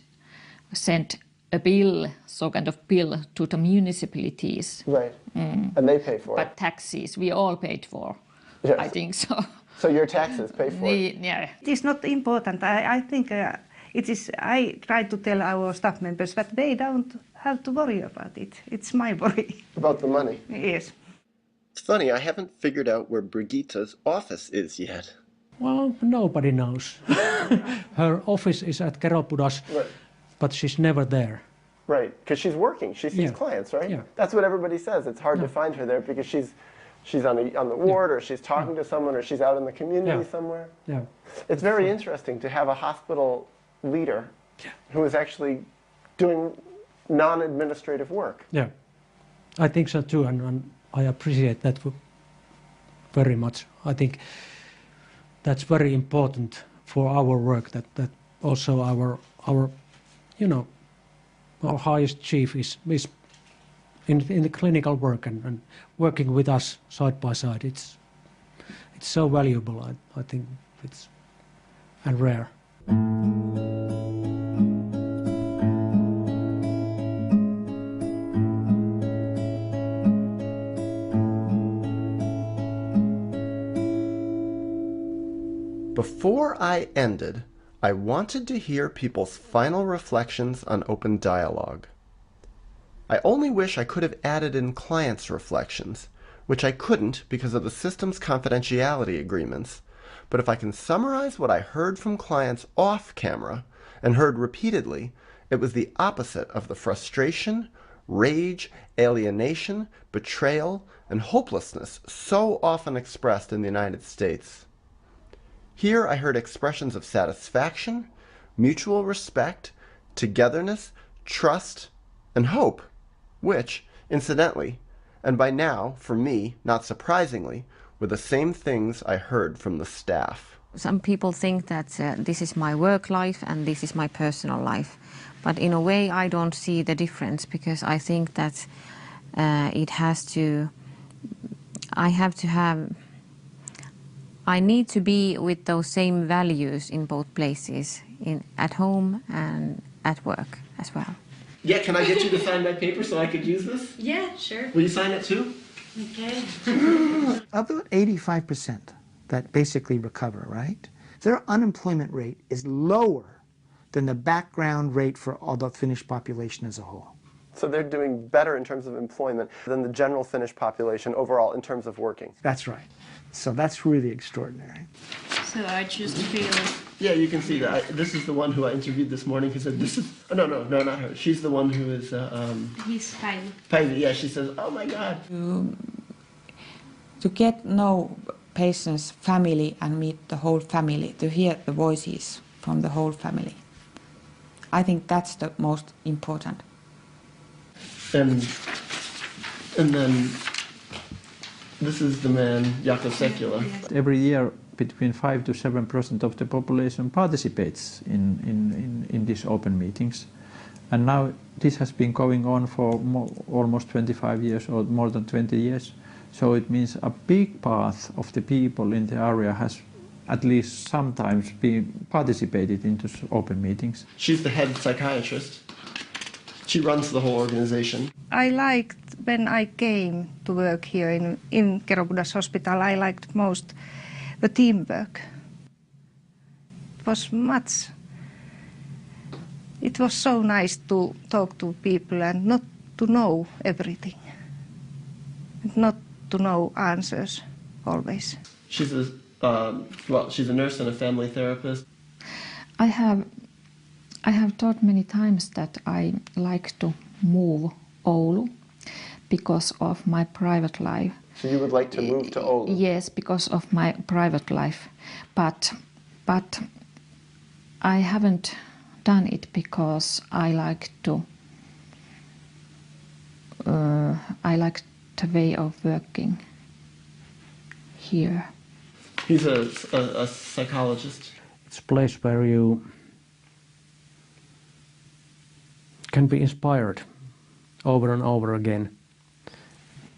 a bill, so kind of bill to the municipalities. Right. And they pay for it. But taxes, we all paid for. Yes. I think so. So your taxes pay for it? Yeah. It is not important. I think it is. I try to tell our staff members that they don't have to worry about it. It's my worry. About the money? Yes. It's funny, I haven't figured out where Brigitta's office is yet. Well, nobody knows. Her office is at Keropudas, right. But she's never there. Right, because she's working. She sees clients, right? Yeah. That's what everybody says. It's hard to find her there because she's on the ward or she's talking to someone or she's out in the community somewhere. Yeah. It's very interesting to have a hospital leader who is actually doing non-administrative work. Yeah, I think so too, and I appreciate that very much. I think that's very important for our work, that also our you know, our highest chief is in the clinical work and working with us side by side. It's so valuable, I think it's, and rare. Before I ended, I wanted to hear people's final reflections on open dialogue. I only wish I could have added in clients' reflections, which I couldn't because of the system's confidentiality agreements, but if I can summarize what I heard from clients off camera, and heard repeatedly, it was the opposite of the frustration, rage, alienation, betrayal, and hopelessness so often expressed in the United States. Here I heard expressions of satisfaction, mutual respect, togetherness, trust, and hope, which, incidentally, and by now, for me, not surprisingly, were the same things I heard from the staff. Some people think that this is my work life and this is my personal life. But in a way, I don't see the difference because I think that I need to be with those same values in both places, at home and at work as well. Yeah, can I get you to sign my paper so I could use this? Yeah, sure. Will you sign it too? Okay. About 85% that basically recover, right? Their unemployment rate is lower than the background rate for all the Finnish population as a whole. So they're doing better in terms of employment than the general Finnish population overall in terms of working. That's right. So that's really extraordinary. So I just feel. Yeah, you can see that. This is the one who I interviewed this morning who said, this is... Oh, no, not her. She's the one who is... He's fine. Päivi, yeah, she says, oh my God. To get know patient's family and meet the whole family, to hear the voices from the whole family. I think that's the most important. And then this is the man, Jaakko Sekula. Every year, between 5 to 7% of the population participates in these open meetings. And now this has been going on for almost 25 years or more than 20 years. So it means a big part of the people in the area has at least sometimes been participated in these open meetings. She's the head psychiatrist. She runs the whole organization. I liked when I came to work here in Kerobudas Hospital, I liked most the teamwork. It was so nice to talk to people and not to know everything, and not to know answers always. She's a nurse and a family therapist. I have thought many times that I like to move Oulu because of my private life. So you would like to move to Oulu? Yes, because of my private life. But I haven't done it because I like the way of working here. He's a psychologist. It's a place where you can be inspired over and over again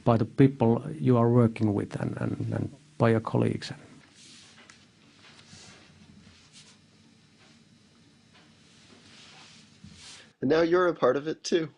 by the people you are working with and by your colleagues. And now you're a part of it too.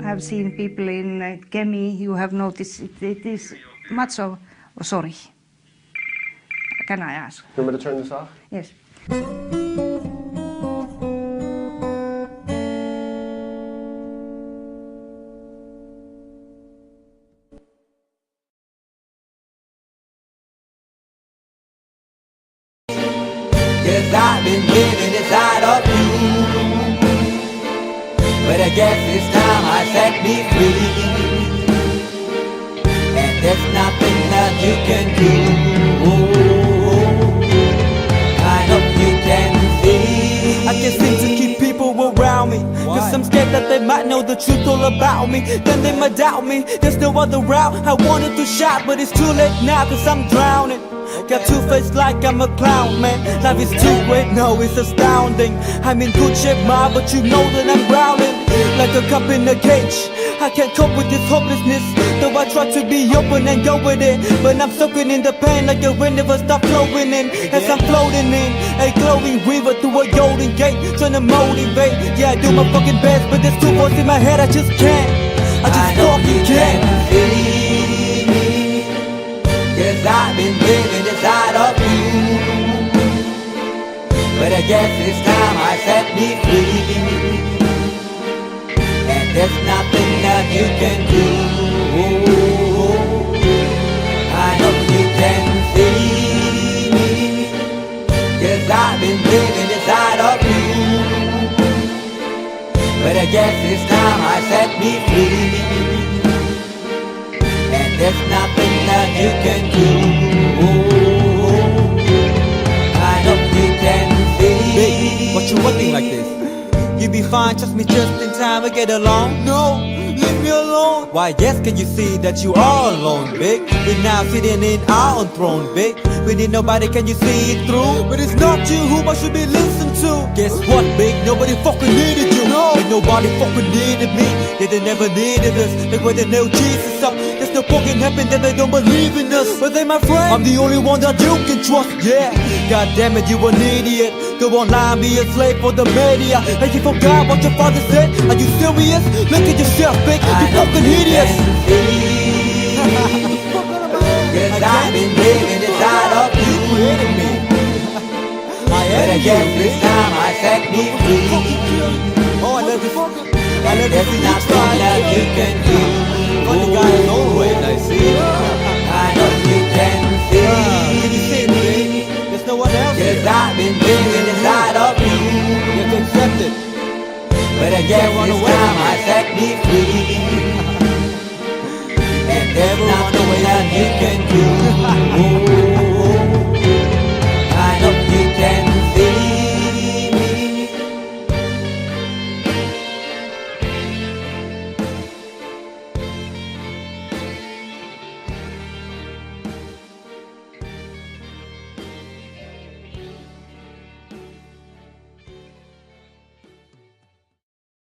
I've seen people in Kemi, you have noticed it is much of... Oh, sorry. Can I ask? You want me to turn this off? Yes. Yes, I've been living inside of you, but I guess it's time I set me free, and there's nothing that you can do. I hope you can see. I can't seem to keep people around me, cause I'm scared that they might know the truth all about me. Then they might doubt me, there's no other route. I wanted to shout, but it's too late now cause I'm drowning. Got two-faced like I'm a clown, man. Life is too great, no, it's astounding. I'm in good shape, ma, but you know that I'm drowning like a cup in a cage. I can't cope with this hopelessness, though I try to be open and go with it. But I'm soaking in the pain like a wind never stop flowing in. As I'm floating in a glowing river through a golden gate, trying to motivate. Yeah, I do my fucking best, but there's two voices in my head, I just can't. I just fucking can't. I've been living inside of you. But I guess it's time I set me free, and there's nothing that you can do. I know you can see me, 'cause I've been living inside of you. But I guess it's time I set me free, and there's nothing that you can do. I know you can see. Baby, what you working like this? You be fine, trust me, just in time we get along. No, leave me alone. Why, yes, can you see that you are alone, big? We're now sitting in our own throne, big. We need nobody, can you see it through? But it's not you who I should be listening to. Guess what, big? Nobody fucking needed you. No, and nobody fucking needed me. Yeah, they never needed us. Like when they nailed Jesus up, there's no fucking heaven, then they don't believe in us. But they my friend, I'm the only one that you can trust. Yeah, god damn it, you an idiot. Go online, be a slave for the media. And you forgot what your father said. Are you serious? Look at yourself, big. You fucking idiot. Cause I've been living inside of you. But I guess this time I set me free. Oh, I love this. There's nothing that you can do. But the guy is always I see. I know you can see. Can you see me? There's no one else. Cause I've been living inside of you. You have to accept it. But I guess this time I set me free. And there's nothing that you can do.